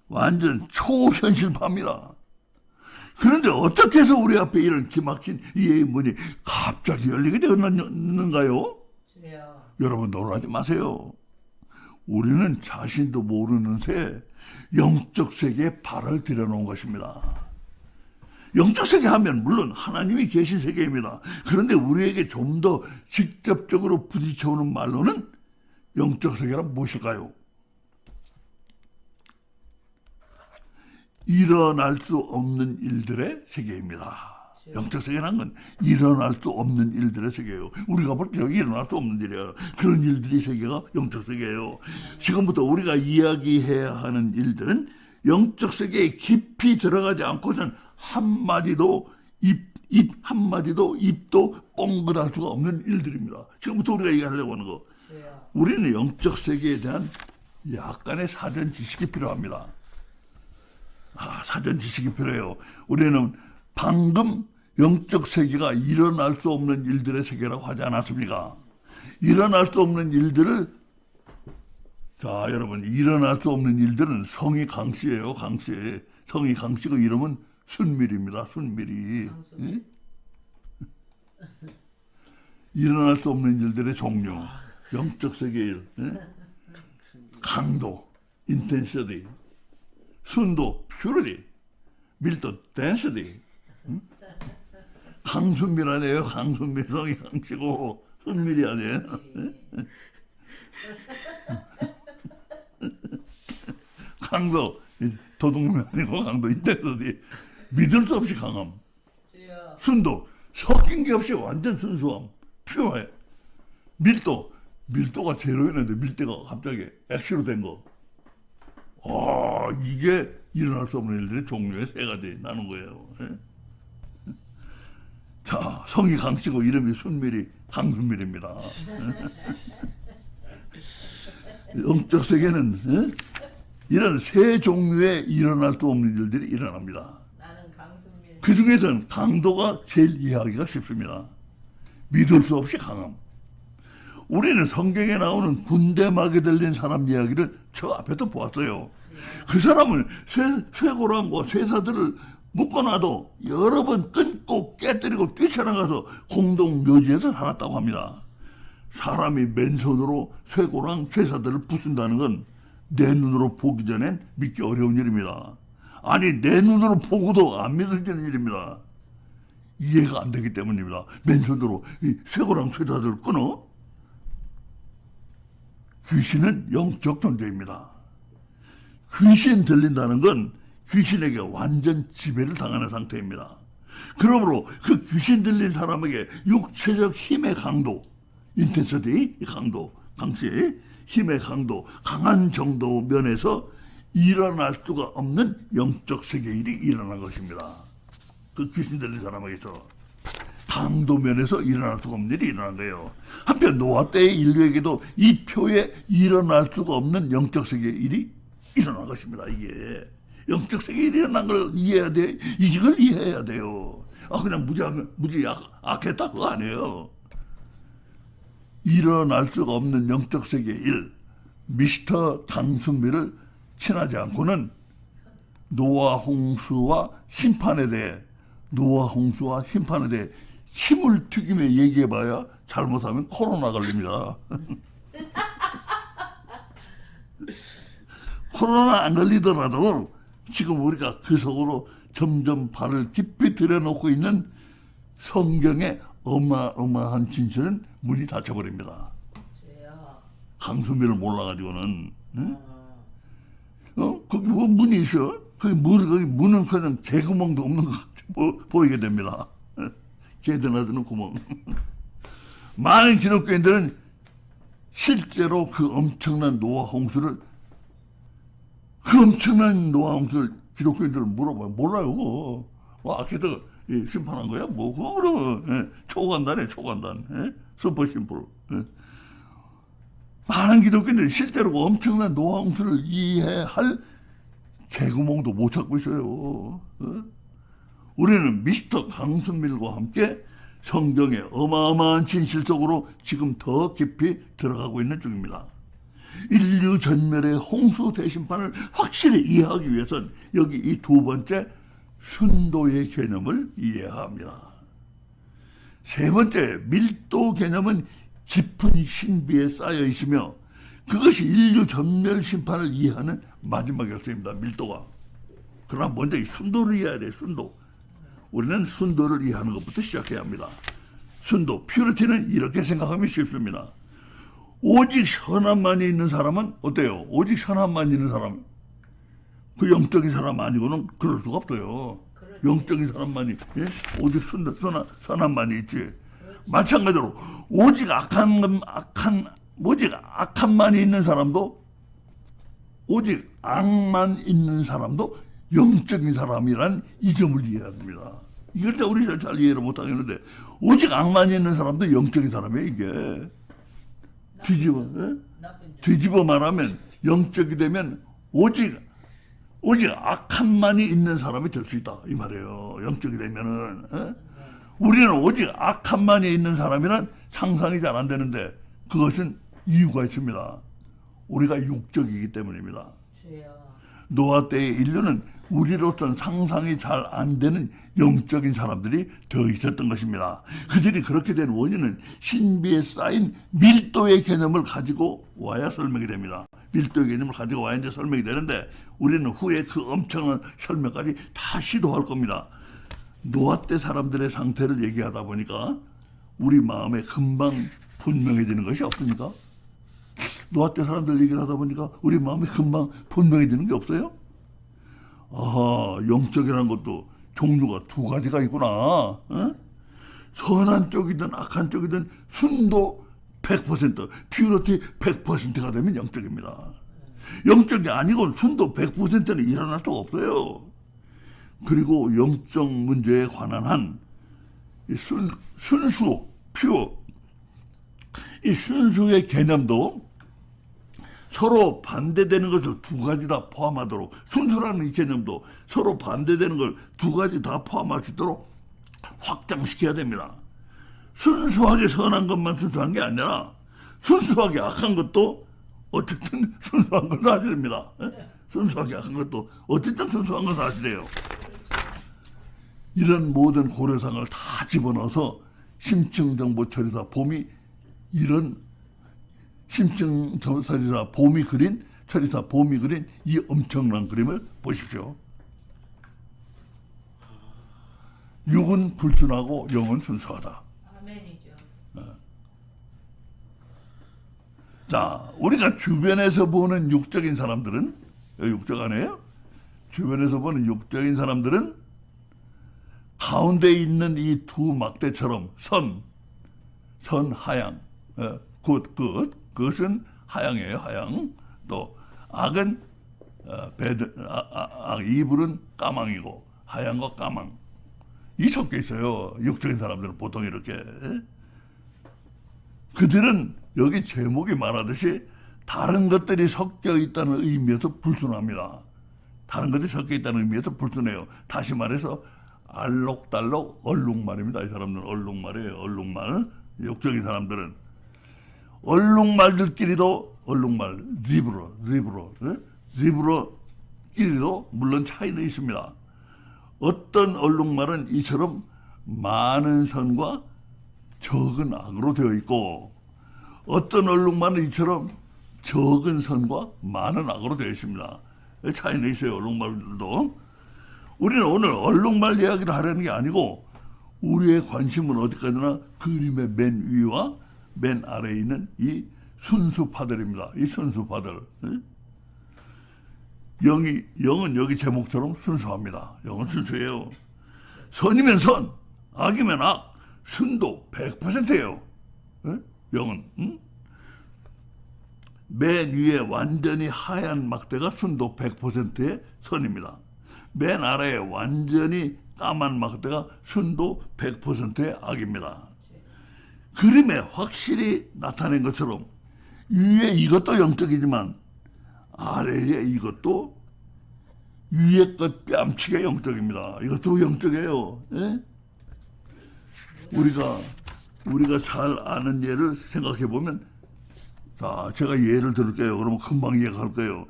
완전 초현실파입니다. 그런데 어떻게 해서 우리 앞에 이런 기막힌 이해의 문이 갑자기 열리게 되었는가요? 여러분 놀라지 마세요. 우리는 자신도 모르는 새 영적 세계에 발을 들여놓은 것입니다. 영적 세계 하면 물론 하나님이 계신 세계입니다. 그런데 우리에게 좀 더 직접적으로 부딪혀오는 말로는 영적 세계란 무엇일까요? 일어날 수 없는 일들의 세계입니다. 영적 세계란 건 일어날 수 없는 일들의 세계예요. 우리가 볼 때 여기 일어날 수 없는 일이에요. 그런 일들의 세계가 영적 세계예요. 지금부터 우리가 이야기해야 하는 일들은 영적 세계에 깊이 들어가지 않고선 한마디도 입도 뻥긋할 수가 없는 일들입니다. 지금부터 우리가 얘기하려고 하는 거. 우리는 영적 세계에 대한 약간의 사전 지식이 필요합니다. 사전 지식이 필요해요. 우리는 방금 영적 세계가 일어날 수 없는 일들의 세계라고 하지 않았습니까? 일어날 수 없는 일들을, 자 여러분, 일어날 수 없는 일들은 성이 강씨예요. 강씨. 성이 강씨고 이름은 순밀입니다. 순밀이. 예? 일어날 수 없는 일들의 종류, 영적 세계의 일, 강도, 인텐시티, 순도, 퓨리티, 밀도, 덴시티. 강순밀하네요. 강순밀성이 강치고 순밀이 아니에요. 강도, 도둑놈이 아니고 강도, 인텐시티, 믿을 수 없이 강함. 주여. 순도, 섞인 게 없이 완전 순수함, 퓨어해. 밀도, 밀도가 제로였는데 밀도가 갑자기 X로 된 거. 이게 일어날 수 없는 일들의 종류의 세 가지 나눈 거예요. 자, 성이 강치고 이름이 순밀이 강순밀입니다. 영적 세계는 이런 세 종류의 일어날 수 없는 일들이 일어납니다. 나는 강순민. 그 중에서는 강도가 제일 이해하기가 쉽습니다. 믿을 수 없이 강함. 우리는 성경에 나오는 군대막에 들린 사람 이야기를 저 앞에도 보았어요. 그 사람은 쇠고랑과 쇠사들을 묶어놔도 여러 번 끊고 깨뜨리고 뛰쳐나가서 공동묘지에서 살았다고 합니다. 사람이 맨손으로 쇠고랑 쇠사들을 부순다는 건 내 눈으로 보기 전엔 믿기 어려운 일입니다. 아니, 내 눈으로 보고도 안 믿어지는 일입니다. 이해가 안 되기 때문입니다. 맨손으로 이 쇠고랑 쇠사들을 끊어? 귀신은 영적 존재입니다. 귀신 들린다는 건 귀신에게 완전 지배를 당하는 상태입니다. 그러므로 그 귀신 들린 사람에게 육체적 힘의 강도, 인텐시티, 강도, 강치, 힘의 강도, 강한 정도 면에서 일어날 수가 없는 영적 세계의 일이 일어난 것입니다. 그 귀신 들린 사람에게서 강도 면에서 일어날 수가 없는 일이 일어난 거예요. 한편 노아 때의 인류에게도 이 표에 일어날 수가 없는 영적 세계의 일이 일어난 것입니다. 이게 영적 세계에 일어난 걸 이해해야 돼. 이걸 이해해야 돼요. 그냥 무지 악했다 그거 아니에요. 일어날 수가 없는 영적 세계의 일, 미스터 강순미를 친하지 않고는 노아 홍수와 심판에 대해 침을 튀기며 얘기해봐야 잘못하면 코로나 걸립니다. 코로나 안 걸리더라도 지금 우리가 그 속으로 점점 발을 깊이 들여놓고 있는 성경의 어마어마한 진실은 문이 닫혀버립니다. 주여. 강수미를 몰라가지고는 거기 뭐 문이 있어? 거기 문은 그냥 개구멍도 없는 것 같이 보이게 됩니다. 개드나드는 구멍. 많은 기독교인들은 실제로 그 엄청난 노아 홍수를 기독교인들 물어봐요. 몰라요, 그거. 아케도 심판한 거야? 뭐, 그거 그러면, 초간단이에요, 초간단. 슈퍼 심플. 많은 기독교인들이 실제로 그 엄청난 노아 홍수를 이해할 개구멍도 못 찾고 있어요. 우리는 미스터 강순밀과 함께 성경의 어마어마한 진실 속으로 지금 더 깊이 들어가고 있는 중입니다. 인류 전멸의 홍수 대심판을 확실히 이해하기 위해선 여기 이 두 번째 순도의 개념을 이해해야 합니다. 세 번째 밀도 개념은 깊은 신비에 쌓여 있으며 그것이 인류 전멸 심판을 이해하는 마지막 열쇠입니다. 밀도가. 그러나 먼저 이 순도를 이해해야 돼요. 순도. 우리는 순도를 이해하는 것부터 시작해야 합니다. 순도, 퓨리티는 이렇게 생각하면 쉽습니다. 오직 선함만이 있는 사람은 어때요? 오직 선함만 있는 사람, 그 영적인 사람 아니고는 그럴 수가 없어요. 그렇지. 영적인 사람만이, 오직 선함만이 있지. 마찬가지로 오직 악함만이 있는 사람도, 오직 악만 있는 사람도 영적인 사람이란 이 점을 이해해야 됩니다. 이걸 우리 잘 이해를 못하겠는데 오직 악만 있는 사람도 영적인 사람이에요. 이게 뒤집어 말하면 영적이 되면 오직 악함만이 있는 사람이 될 수 있다 이 말이에요. 영적이 되면은 우리는 오직 악함만이 있는 사람이란 상상이 잘 안 되는데 그것은 이유가 있습니다. 우리가 육적이기 때문입니다. 주여. 노아 때의 인류는 우리로서는 상상이 잘 안 되는 영적인 사람들이 더 있었던 것입니다. 그들이 그렇게 된 원인은 신비에 쌓인 밀도의 개념을 가지고 와야 설명이 됩니다. 밀도의 개념을 가지고 와야 이제 설명이 되는데 우리는 후에 그 엄청난 설명까지 다 시도할 겁니다. 노아 때 사람들의 상태를 얘기하다 보니까 우리 마음에 금방 분명해지는 것이 없습니까? 노아 때 사람들 얘기를 하다 보니까 우리 마음에 금방 분명해지는 게 없어요? 아하, 영적이라는 것도 종류가 두 가지가 있구나. 어? 선한 쪽이든 악한 쪽이든 순도 100%, 퓨리티 100%가 되면 영적입니다. 영적이 아니고 순도 100%는 일어날 수가 없어요. 그리고 영적 문제에 관한 한 순수, 퓨어, 이 순수의 개념도 서로 반대되는 것을 두 가지 다 포함하도록, 순수라는 이 개념도 서로 반대되는 걸 두 가지 다 포함할 수 있도록 확장시켜야 됩니다. 순수하게 선한 것만 순수한 게 아니라 순수하게 악한 것도 어쨌든 순수한 건 사실입니다. 순수하게 악한 것도 어쨌든 순수한 건 사실이에요. 이런 모든 고려사항을 다 집어넣어서 심층정보처리사 봄이 이런 심층처리사 봄이 그린 처리사 봄이 그린 이 엄청난 그림을 보십시오. 육은 불순하고 영은 순수하다. 아멘이죠. 자, 우리가 주변에서 보는 육적인 사람들은, 여기 육적 아니에요? 주변에서 보는 육적인 사람들은 가운데 있는 이 두 막대처럼 선, 하양, 그것은 하양이에요, 하양. 또 악은 이불은 까망이고 하양과 까망. 이 섞여 있어요. 육적인 사람들은 보통 이렇게. 그들은 여기 제목이 말하듯이 다른 것들이 섞여 있다는 의미에서 불순합니다. 다른 것들이 섞여 있다는 의미에서 불순해요. 다시 말해서 알록달록 얼룩말입니다. 이 사람들은 얼룩말이에요. 얼룩말. 육적인 사람들은 얼룩말들끼리도 얼룩말, 지브로끼리도 물론 차이는 있습니다. 어떤 얼룩말은 이처럼 많은 선과 적은 악으로 되어 있고 어떤 얼룩말은 이처럼 적은 선과 많은 악으로 되어 있습니다. 차이는 있어요. 얼룩말들도. 우리는 오늘 얼룩말 이야기를 하려는 게 아니고 우리의 관심은 어디까지나 그림의 맨 위와 맨 아래에 있는 이 순수파들입니다. 이 순수파들. 영은 여기 제목처럼 순수합니다. 영은 순수해요. 선이면 선, 악이면 악, 순도 100%예요. 영은. 맨 위에 완전히 하얀 막대가 순도 100%의 선입니다. 맨 아래에 완전히 까만 막대가 순도 100%의 악입니다. 그림에 확실히 나타낸 것처럼 위에 이것도 영적이지만 아래에 이것도 위에 것 뺨치게 영적입니다. 이것도 영적이에요. 예? 우리가 잘 아는 예를 생각해 보면, 자, 제가 예를 들을게요. 그러면 금방 이해할 거예요.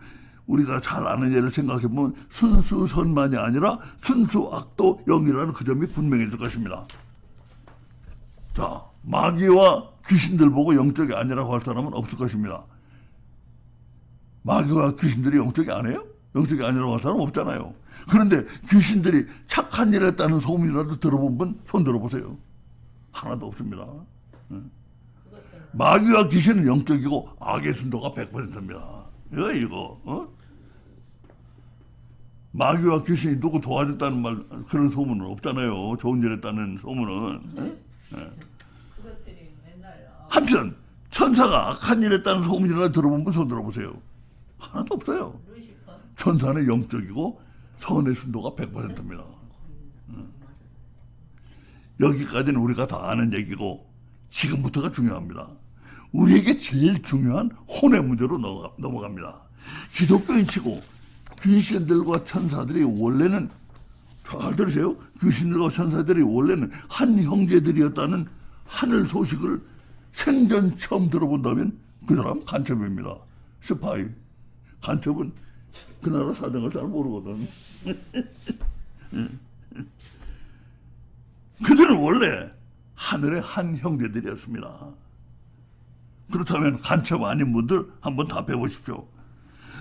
우리가 잘 아는 예를 생각해 보면 순수선만이 아니라 순수악도 영이라는 그 점이 분명해질 것입니다. 자, 마귀와 귀신들 보고 영적이 아니라고 할 사람은 없을 것입니다. 마귀와 귀신들이 영적이 아니에요? 영적이 아니라고 할 사람은 없잖아요. 그런데 귀신들이 착한 일 했다는 소문이라도 들어본 분 손 들어보세요. 하나도 없습니다. 마귀와 귀신은 영적이고 악의 순도가 100%입니다. 이거. 마귀와 귀신이 누구 도와줬다는 말, 그런 소문은 없잖아요. 좋은 일 했다는 소문은. 그것들이 맨날 한편 천사가 악한 일 했다는 소문이라도 들어본 분 손 들어보세요. 하나도 없어요. 루시퍼. 천사는 영적이고 선의 순도가 100%입니다. 여기까지는 우리가 다 아는 얘기고 지금부터가 중요합니다. 우리에게 제일 중요한 혼의 문제로 넘어갑니다. 기독교인 치고 귀신들과 천사들이 원래는, 잘 들으세요, 귀신들과 천사들이 원래는 한 형제들이었다는 하늘 소식을 생전 처음 들어본다면 그 사람 간첩입니다. 스파이. 간첩은 그 나라 사정을 잘 모르거든. 그들은 원래 하늘의 한 형제들이었습니다. 그렇다면 간첩 아닌 분들 한번 답해 보십시오.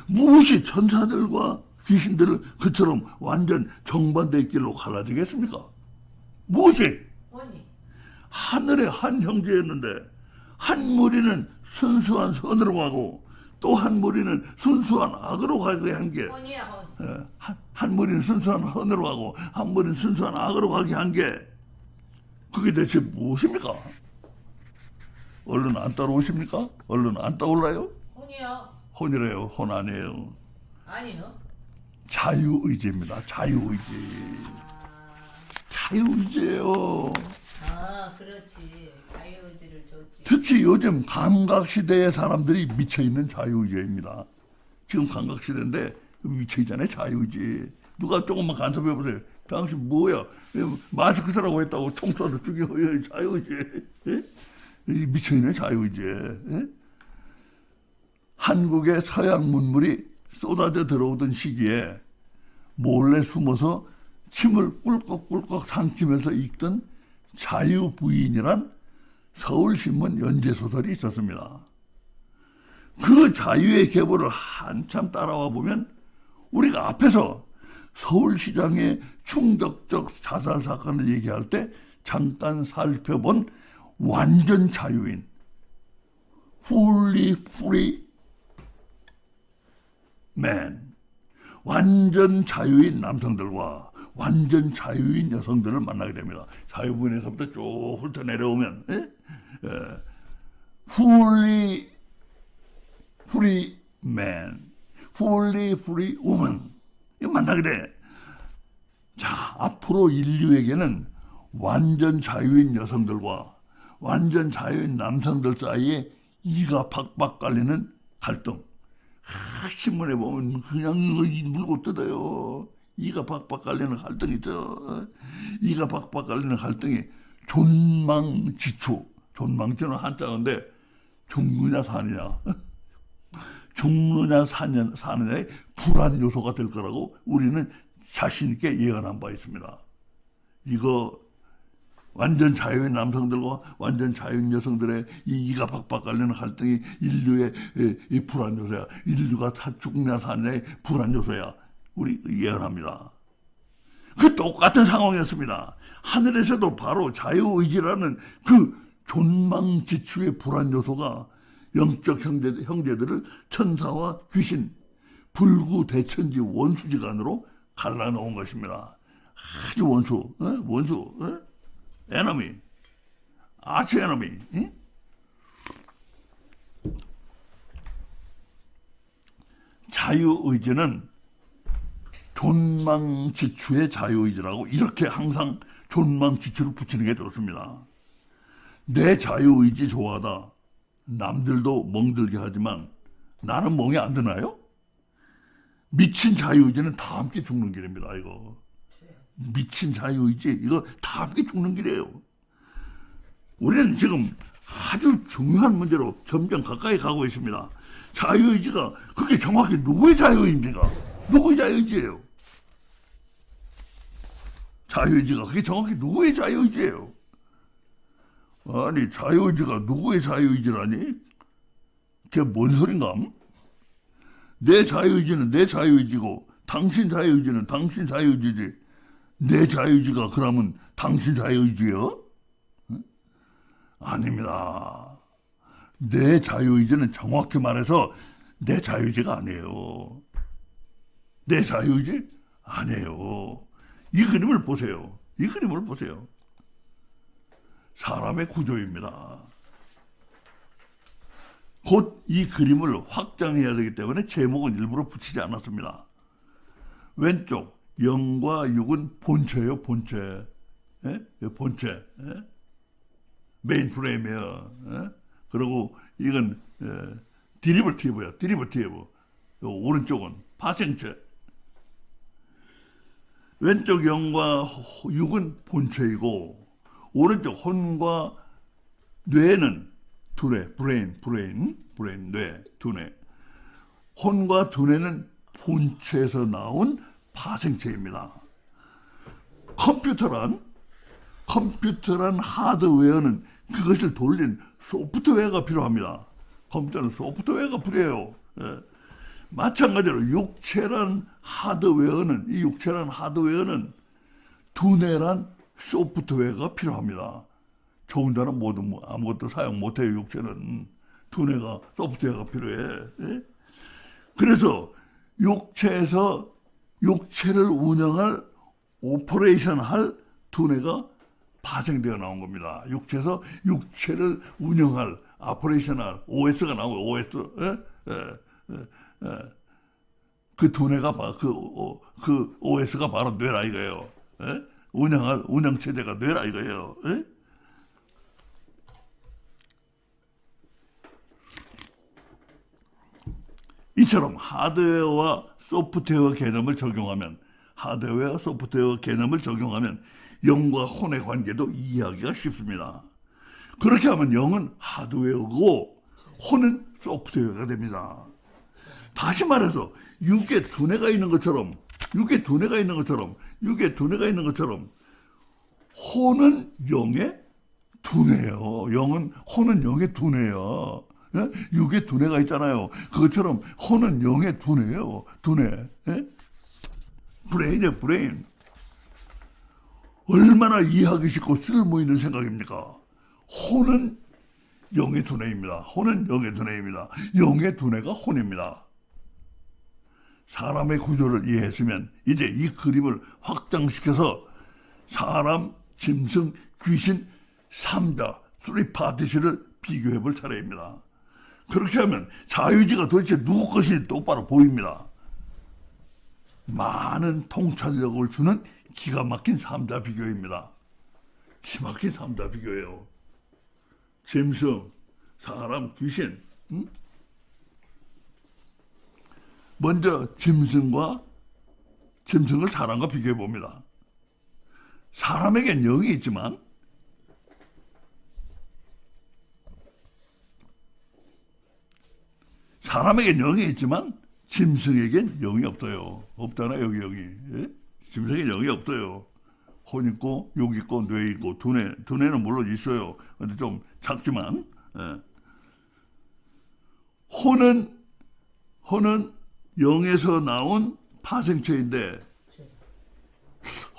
무엇이 천사들과 귀신들을 그처럼 완전 정반대의 길로 갈라지겠습니까? 무엇이? 언니. 하늘의 한 형제였는데 한 무리는 순수한 선으로 가고 또 한 무리는 순수한 악으로 가게 한 게, 언니야, 언니. 한 무리는 순수한 선으로 가고 한 무리는 순수한 악으로 가게 한 게 그게 대체 무엇입니까? 얼른 안 따라오십니까? 얼른 안 떠올라요? 언니야. 혼이래요. 혼 아니에요. 아니요. 자유의지입니다. 자유의지. 자유의지예요. 아, 그렇지. 자유의지를 줬지. 특히 요즘 감각시대의 사람들이 미쳐있는 자유의지입니다. 지금 감각시대인데 미쳐있잖아요. 자유의지. 누가 조금만 간섭해보세요. 당신 뭐야? 마스크 쓰라고 했다고 총 쏴서 죽여. 자유의지. 예? 미쳐있는 자유의지. 예? 한국의 서양 문물이 쏟아져 들어오던 시기에 몰래 숨어서 침을 꿀꺽꿀꺽 삼키면서 읽던 자유부인이란 서울신문 연재소설이 있었습니다. 그 자유의 계보를 한참 따라와 보면 우리가 앞에서 서울시장의 충격적 자살 사건을 얘기할 때 잠깐 살펴본 완전 자유인, fully free man, 완전 자유인 남성들과 완전 자유인 여성들을 만나게 됩니다. 자유부인에서부터 쭉 훑어 내려오면 fully free man, fully free woman 이거 만나게 돼. 자, 앞으로 인류에게는 완전 자유인 여성들과 완전 자유인 남성들 사이에 이가 팍팍 깔리는 갈등. 신문에 보면 그냥 물고 뜯어요. 이가 팍팍 깔리는 갈등이죠. 이가 팍팍 깔리는 갈등이 존망지추. 존망지는 한자인데 죽느냐 사느냐. 죽느냐 사느냐의 불안 요소가 될 거라고 우리는 자신 있게 예언한 바 있습니다. 이거 완전 자유인 남성들과 완전 자유인 여성들의 이가 팍팍 깔리는 갈등이 인류의 이 불안 요소야. 인류가 죽느냐 사느냐의 불안 요소야. 우리 예언합니다. 그 똑같은 상황이었습니다. 하늘에서도 바로 자유의지라는 그 존망지추의 불안 요소가 영적 형제들을 천사와 귀신, 불구대천지 원수지간으로 갈라놓은 것입니다. 아주 원수, 원수, 에너미, 아치 에너미. 자유의지는 존망지추의 자유의지라고 이렇게 항상 존망지추를 붙이는 게 좋습니다. 내 자유의지 좋아하다. 남들도 멍들게 하지만 나는 멍이 안 드나요? 미친 자유의지는 다 함께 죽는 길입니다. 이거 미친 자유의지 이거 다 함께 죽는 길이에요. 우리는 지금 아주 중요한 문제로 점점 가까이 가고 있습니다. 자유의지가 그게 정확히 누구의 자유의지입니까? 누구의 자유의지예요? 자유의지가 그게 정확히 누구의 자유의지예요? 아니 자유의지가 누구의 자유의지라니? 그게 뭔 소린감? 내 자유의지는 내 자유의지고 당신 자유의지는 당신 자유의지지. 내 자유의지가 그러면 당신 자유의지요? 아닙니다. 내 자유의지는 정확히 말해서 내 자유의지가 아니에요. 내 자유의지? 아니에요. 이 그림을 보세요. 이 그림을 보세요. 사람의 구조입니다. 곧 이 그림을 확장해야 되기 때문에 제목은 일부러 붙이지 않았습니다. 왼쪽 영과 육은 본체예요. 본체. 본체. 메인 프레임이에요. 그리고 이건 디리버티브야. 디리버티브. 오른쪽은 파생체. 왼쪽 영과 육은 본체이고 오른쪽 혼과 뇌는 두뇌, 브레인, 뇌, 두뇌. 혼과 두뇌는 본체에서 나온 파생체입니다. 컴퓨터란 하드웨어는 그것을 돌린 소프트웨어가 필요합니다. 컴퓨터는 소프트웨어가 필요해요. 예. 마찬가지로 이 육체란 하드웨어는 두뇌란 소프트웨어가 필요합니다. 저 혼자는 아무것도 사용 못해요. 육체는 두뇌가 소프트웨어가 필요해. 예? 그래서 육체를 운영할 오퍼레이션할 두뇌가 파생되어 나온 겁니다. 육체에서 육체를 운영할 오퍼레이션할 OS가 나오고 OS. 그 두뇌가 그 OS가 바로 뇌라 이거예요. 예? 운영 체제가 뇌라 이거예요. 예? 이처럼 하드웨어와 소프트웨어 개념을 적용하면 영과 혼의 관계도 이해하기가 쉽습니다. 그렇게 하면 영은 하드웨어고 혼은 소프트웨어가 됩니다. 다시 말해서 육에 두뇌가 있는 것처럼 혼은 영의 두뇌예요. 혼은 영의 두뇌예요. 예? 육에 두뇌가 있잖아요. 그것처럼 혼은 영의 두뇌예요. 두뇌. 예? 브레인이에요. 브레인. 얼마나 이해하기 쉽고 쓸모 있는 생각입니까? 혼은 영의 두뇌입니다. 영의 두뇌가 혼입니다. 사람의 구조를 이해했으면 이제 이 그림을 확장시켜서 사람, 짐승, 귀신, 삼자, 쓰리 파티션을 비교해 볼 차례입니다. 그렇게 하면 자유의지가 도대체 누구 것인지 똑바로 보입니다. 많은 통찰력을 주는 기가 막힌 삼자 비교입니다. 기막힌 삼자 비교예요. 짐승, 사람, 귀신. 먼저 짐승을 사람과 비교해 봅니다. 사람에겐 영이 있지만 짐승에겐 영이 없어요. 없잖아요. 여기. 예? 짐승에겐 영이 없어요. 혼 있고 육 있고 뇌 있고 두뇌는 물론 있어요. 근데 좀 작지만 예. 혼은 영에서 나온 파생체인데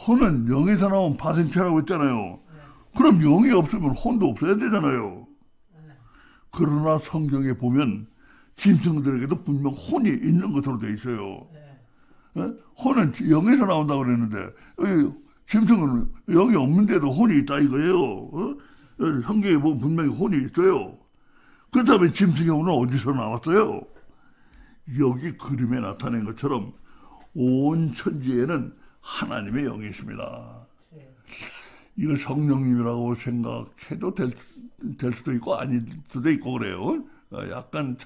혼은 영에서 나온 파생체라고 했잖아요. 그럼 영이 없으면 혼도 없어야 되잖아요. 그러나 성경에 보면 짐승들에게도 분명 혼이 있는 것으로 돼 있어요. 예? 혼은 영에서 나온다고 그랬는데 짐승은 영이 없는데도 혼이 있다 이거예요. 성경에 보면 분명히 혼이 있어요. 그렇다면 짐승의 혼은 어디서 나왔어요? 여기 그림에 나타낸 것처럼 온 천지에는 하나님의 영이 있습니다. 이거 성령님이라고 생각해도 될 수도 있고 아닐 수도 있고 그래요. 약간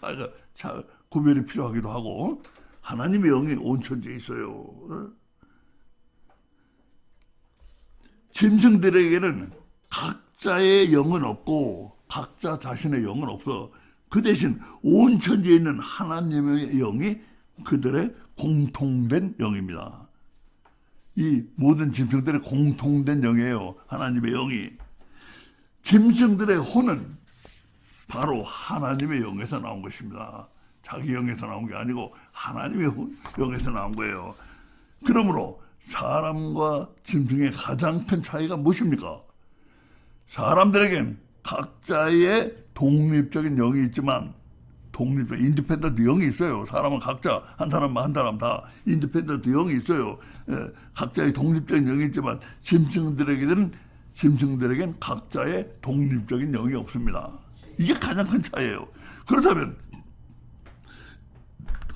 구별이 필요하기도 하고 하나님의 영이 온 천지에 있어요. 짐승들에게는 각자의 영은 없고 각자 자신의 영은 없어. 그 대신 온 천지에 있는 하나님의 영이 그들의 공통된 영입니다. 이 모든 짐승들의 공통된 영이에요. 하나님의 영이. 짐승들의 혼은 바로 하나님의 영에서 나온 것입니다. 자기 영에서 나온 게 아니고 하나님의 영에서 나온 거예요. 그러므로 사람과 짐승의 가장 큰 차이가 무엇입니까? 사람들에겐 각자의 독립적인 영이 있지만 인디펜던트 영이 있어요. 사람은 각자 한 사람 다 인디펜던트 영이 있어요. 각자의 독립적인 영이 있지만 짐승들에겐 각자의 독립적인 영이 없습니다. 이게 가장 큰 차이예요.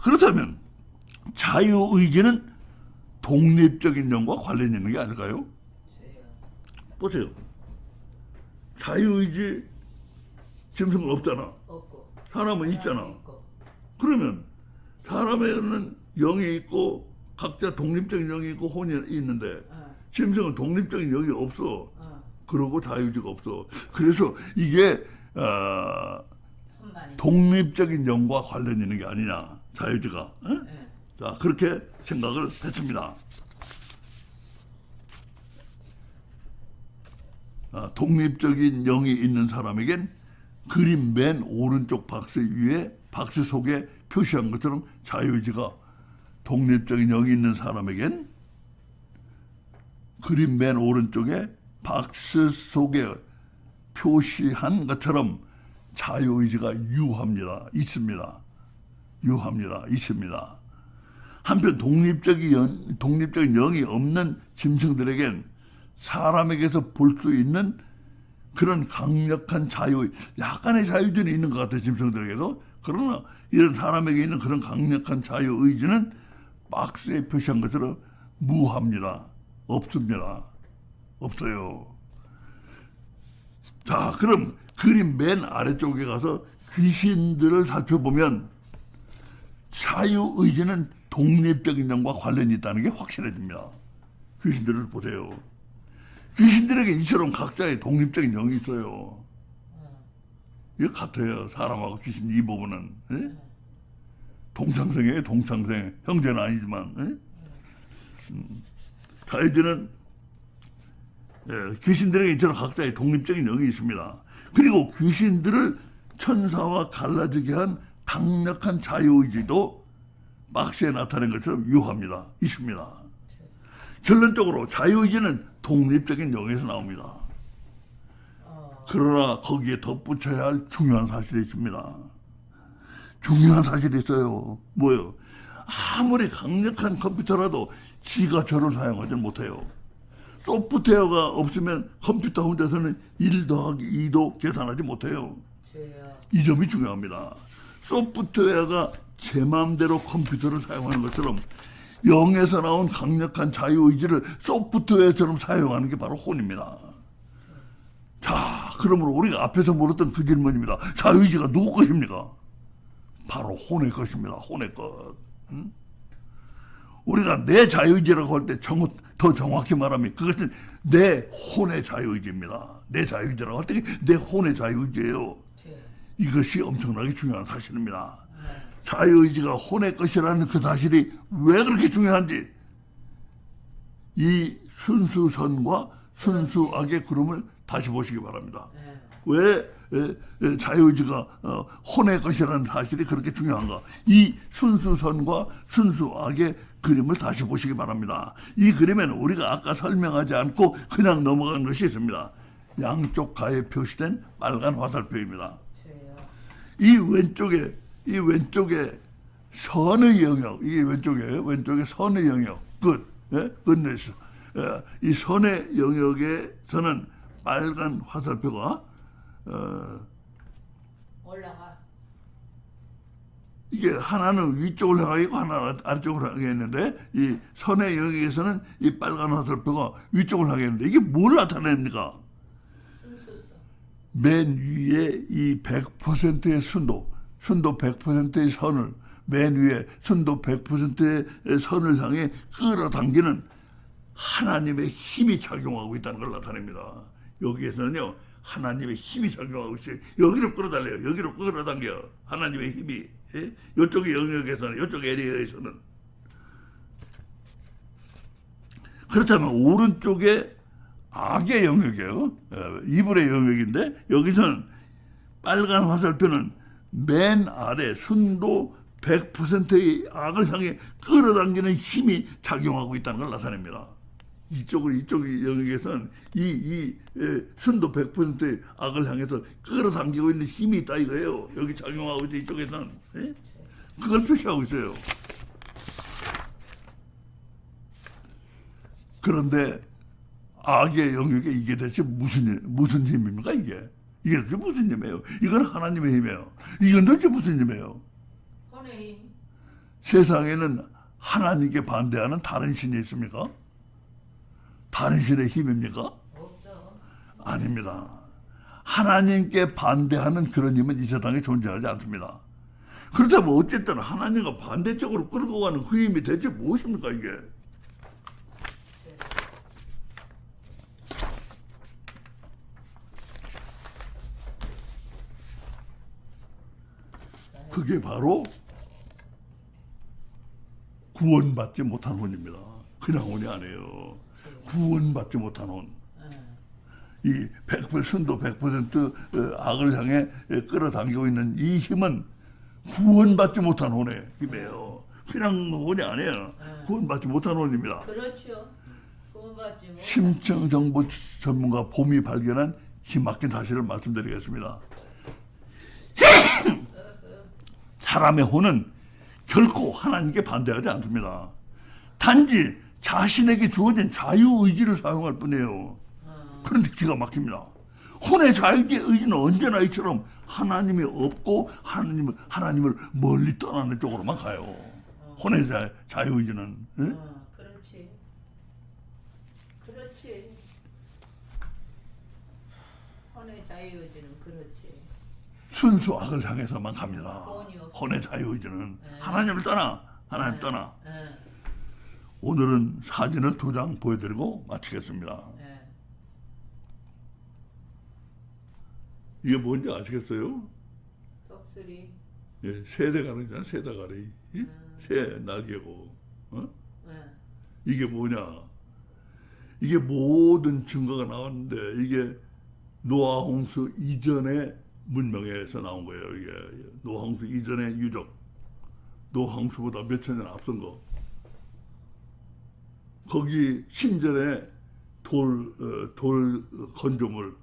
그렇다면 자유의지는 독립적인 영과 관련 있는 게 아닐까요? 보세요. 자유의지 짐승은 없잖아. 없고 사람은 있잖아. 있고. 그러면 사람에는 영이 있고 각자 독립적인 영이 있고 혼이 있는데 짐승은 독립적인 영이 없어. 그러고 자유의지가 없어. 그래서 이게 독립적인 영과 관련 있는 게 아니냐. 자유의지가. 자, 그렇게 생각을 했습니다. 독립적인 영이 있는 사람에겐 그림 맨 오른쪽 박스 위에 박스 속에 표시한 것처럼 자유의지가, 독립적인 영이 있는 사람에겐 그림 맨 오른쪽에 박스 속에 표시한 것처럼 자유의지가 유합니다. 있습니다. 유합니다. 있습니다. 한편 독립적인 영이 없는 짐승들에겐 사람에게서 볼 수 있는 그런 강력한 약간의 자유의지는 있는 것 같아요. 짐승들에게도. 그러나 이런 사람에게 있는 그런 강력한 자유의지는 박스에 표시한 것처럼 무합니다. 없습니다. 없어요. 자, 그럼 그림 맨 아래쪽에 가서 귀신들을 살펴보면 자유의지는 독립적인 영과 관련이 있다는 게 확실해집니다. 귀신들을 보세요. 귀신들에게 이처럼 각자의 독립적인 영이 있어요. 이거 같아요. 사람하고 귀신 이 부분은. 예? 동창생이에요. 동창생. 형제는 아니지만. 예? 자유의지는 귀신들에게 이처럼 각자의 독립적인 영이 있습니다. 그리고 귀신들을 천사와 갈라지게 한 강력한 자유의지도 박스에 나타낸 것처럼 유합니다. 있습니다. 결론적으로 자유의지는 독립적인 영에서 나옵니다. 그러나 거기에 덧붙여야 할 중요한 사실이 있습니다. 중요한 사실이 있어요. 뭐요? 아무리 강력한 컴퓨터라도 지가 저를 사용하지 못해요. 소프트웨어가 없으면 컴퓨터 혼자서는 1 더하기 2도 계산하지 못해요. 이 점이 중요합니다. 소프트웨어가 제 마음대로 컴퓨터를 사용하는 것처럼 영에서 나온 강력한 자유의지를 소프트웨어처럼 사용하는 게 바로 혼입니다. 자, 그러므로 우리가 앞에서 물었던 그 질문입니다. 자유의지가 누구 것입니까? 바로 혼의 것입니다. 혼의 것. 응? 우리가 내 자유의지라고 할 때 더 정확히 말하면 그것은 내 혼의 자유의지입니다. 내 자유의지라고 할 때 내 혼의 자유의지예요. 이것이 엄청나게 중요한 사실입니다. 자유의지가 혼의 것이라는 그 사실이 왜 그렇게 중요한지 이 순수선과 순수악의 구름을 다시 보시기 바랍니다. 왜 자유의지가 혼의 것이라는 사실이 그렇게 중요한가? 이 순수선과 순수악의 그림을 다시 보시기 바랍니다. 이 그림에는 우리가 아까 설명하지 않고 그냥 넘어간 것이 있습니다. 양쪽 가에 표시된 빨간 화살표입니다. 이 왼쪽에 선의 영역, 이게 왼쪽에 선의 영역, goodness. 이 선의 영역에서는 빨간 화살표가 올라가. 이게 하나는 위쪽으로 향하고 하나는 아래쪽으로 향했는데 이 선의 영역에서는 이 빨간 화살표가 위쪽으로 향했는데 이게 뭘 나타냅니까? 순수성. 맨 위에 이 100%의 순도 100%의 선을 맨 위에 순도 100%의 선을 향해 끌어당기는 하나님의 힘이 작용하고 있다는 걸 나타냅니다. 여기에서는요 하나님의 힘이 작용하고 있어요. 여기로 끌어달래요. 여기로 끌어당겨 하나님의 힘이. 예? 이쪽의 영역에서는, 이쪽 에리어에서는. 그렇다면 오른쪽에 악의 영역이에요. 이불의 영역인데 여기서는 빨간 화살표는 맨 아래 순도 100%의 악을 향해 끌어당기는 힘이 작용하고 있다는 걸 나타냅니다. 이쪽 영역에서는 순도 100%의 악을 향해서 끌어당기고 있는 힘이 있다 이거예요. 여기 작용하고 있는 이쪽에서는. 예? 그걸 표시하고 있어요. 그런데 악의 영역에 이게 대체 무슨 힘입니까 이게? 이게 도대체 무슨 힘이에요? 이건 하나님의 힘이에요. 이건 도대체 무슨 힘이에요? 혼의 힘. 세상에는 하나님께 반대하는 다른 신이 있습니까? 다른 신의 힘입니까? 없어. 아닙니다. 하나님께 반대하는 그런 힘은 이 세상에 존재하지 않습니다. 그렇다면 어쨌든 하나님과 반대쪽으로 끌고 가는 그 힘이 대체 무엇입니까 이게? 그게 바로 구원받지 못한 혼입니다. 그냥 혼이 아니에요. 구원받지 못한 혼. 이 100% 순도 100% 악을 향해 끌어당기고 있는 이 힘은 구원받지 못한 혼의 힘이에요. 그냥 혼이 아니에요. 구원받지 못한 혼입니다. 그렇죠. 구원받지 못. 심층정보 전문가 봄이 발견한 기막힌 사실을 말씀드리겠습니다. 사람의 혼은 결코 하나님께 반대하지 않습니다. 단지 자신에게 주어진 자유의지를 사용할 뿐이에요. 그런데 기가 막힙니다. 혼의 자유의지는 언제나 이처럼 하나님이 없고 하나님을 멀리 떠나는 쪽으로만 가요. 혼의 자유의지는. 네? 그렇지. 그렇지. 혼의 자유의지는 그렇지. 순수 악을 향해서만 갑니다. 혼이 없어. 혼의 자유의지는 하나님을 떠나. 하나님 떠나. 예. 오늘은 사진을 2장 보여드리고 마치겠습니다. 예. 이게 뭔지 아시겠어요? 독수리. 예, 새대가리잖아요. 새대가리. 예? 새 날개고. 어? 예. 이게 뭐냐? 이게 모든 증거가 나왔는데 이게 노아 홍수 이전의 문명에서 나온 거예요. 이게 노아 홍수 이전의 유적. 노아 홍수보다 몇천 년 앞선 거. 거기 심전에 돌 건조물,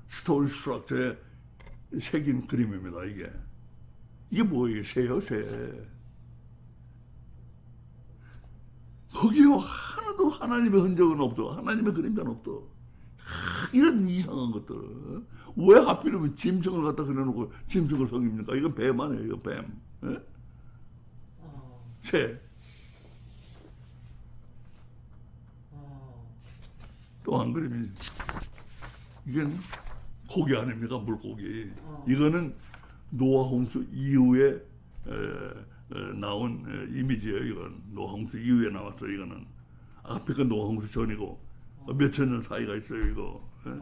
스톤 스트럭처에 새긴 그림입니다. 이게 뭐예요? 새요, 새. 거기요 하나도 하나님의 흔적은 없어. 하나님의 그림자는 없어. 이런 이상한 것들. 왜 하필이면 짐승을 갖다 그려놓고 짐승을 섬깁니까? 이건 뱀 아니에요. 이거 뱀. 예? 새. 또 한 그림이 이건 고기 아닙니까? 물고기. 이거는 노아 홍수 이후에 나온 이미지예요. 이건 노아 홍수 이후에 나왔어. 이거는 앞에 건 노아 홍수 전이고 몇천 년 사이가 있어요. 이거. 예?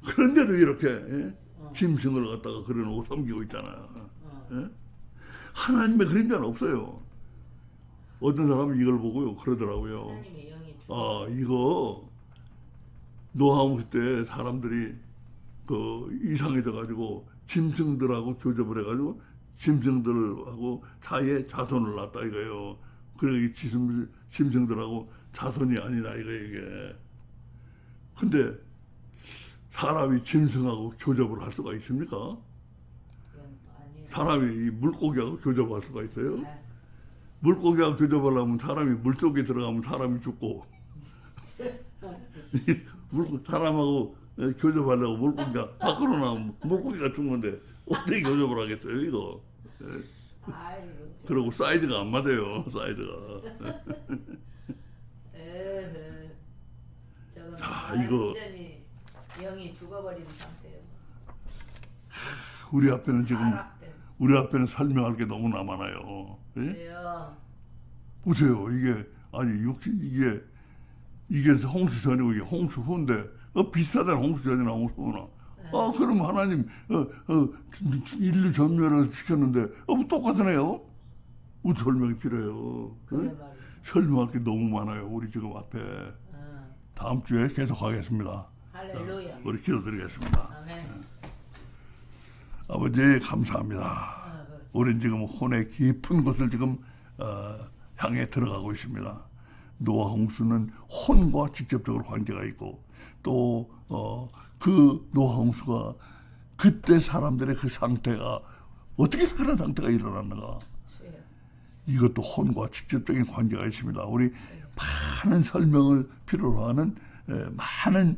그런데도 이렇게 짐승을 갖다가 그려놓고 섬기고 있잖아요. 예? 하나님의 그림자는 없어요. 어떤 사람은 이걸 보고요 그러더라고요. 하나님의 영이 아 이거 노아 홍수 때 사람들이 이상해져 가지고 짐승들하고 교접을 해가지고 짐승들하고 사이에 자손을 낳았다 이거예요. 그래 짐승들하고 자손이 아니라 이게. 근데 사람이 짐승하고 교접을 할 수가 있습니까? 사람이 이 물고기하고 교접할 수가 있어요? 물고기하고 교접하려면 사람이 물속에 들어가면 사람이 죽고 사람하고 교접하려고 물고기가 밖으로 나오면 물고기가 죽는데 어떻게 교접을 하겠어요 이거. 아이고. 그리고 사이즈가 안 맞아요. 사이즈가. 저건 자, 이거 완전히 영이 죽어버린 상태예요. 우리 앞에는 지금 타락된. 우리 앞에는 설명할 게 너무나 많아요. 예? 그래요. 보세요. 이게 홍수 전이고 이게 홍수 후인데 비슷하다는 홍수 전이나 홍수 후나. 그럼 하나님 인류 전멸을 시켰는데 뭐 똑같으네요. 무슨 설명이 필요해요. 그래 예? 말이야. 설명할 게 너무 많아요. 우리 지금 앞에. 다음 주에 계속하겠습니다. 할렐루야. 우리 기도드리겠습니다. 아멘. 아버지 감사합니다. 우린 지금 혼의 깊은 곳을 지금 향해 들어가고 있습니다. 노아 홍수는 혼과 직접적으로 관계가 있고 또 그 노아 홍수가 그때 사람들의 그 상태가 어떻게 그런 상태가 일어났는가 이것도 혼과 직접적인 관계가 있습니다. 우리 많은 설명을 필요로 하는 많은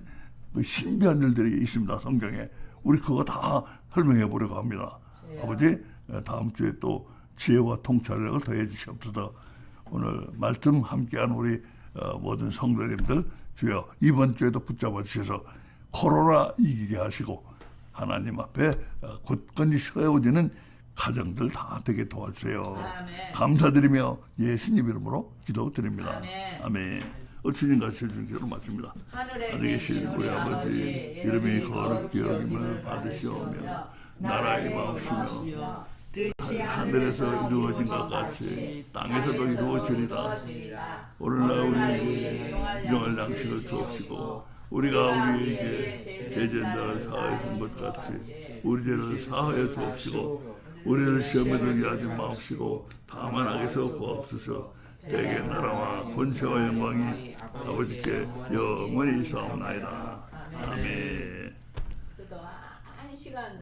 신비한 일들이 있습니다. 성경에 우리 그거 다 설명해 보려고 합니다. 아버지 다음 주에 또 지혜와 통찰력을 더해 주시옵소서. 오늘 말씀 함께한 우리 모든 성도님들 주여 이번 주에도 붙잡아 주셔서 코로나 이기게 하시고 하나님 앞에 굳건히 세워지는 가정들 다 되게 도와주세요. 아멘. 감사드리며 예수님 이름으로 기도드립니다. 아멘. 아멘. 주님과 주신 기도로 마칩니다. 하늘에 하늘에 계신 우리 아버지 이름이 거룩히 여김을 받으시오며 나라의 마옵시며 하늘에서 이루어진 것 같이 땅에서도 이루어지리라. 오늘날 우리에게 일용할 양식을 주옵시고 우리가 우리에게 죄진자를 사하여 준 것 같이 우리 죄를 사하여 주옵시고 우리를 시험에 들게 하지 마옵시고 다만 악에서 구하옵소서. 대개 나라와 권세와 영광이 아버지께 영원히 있사옵나이다. 아멘.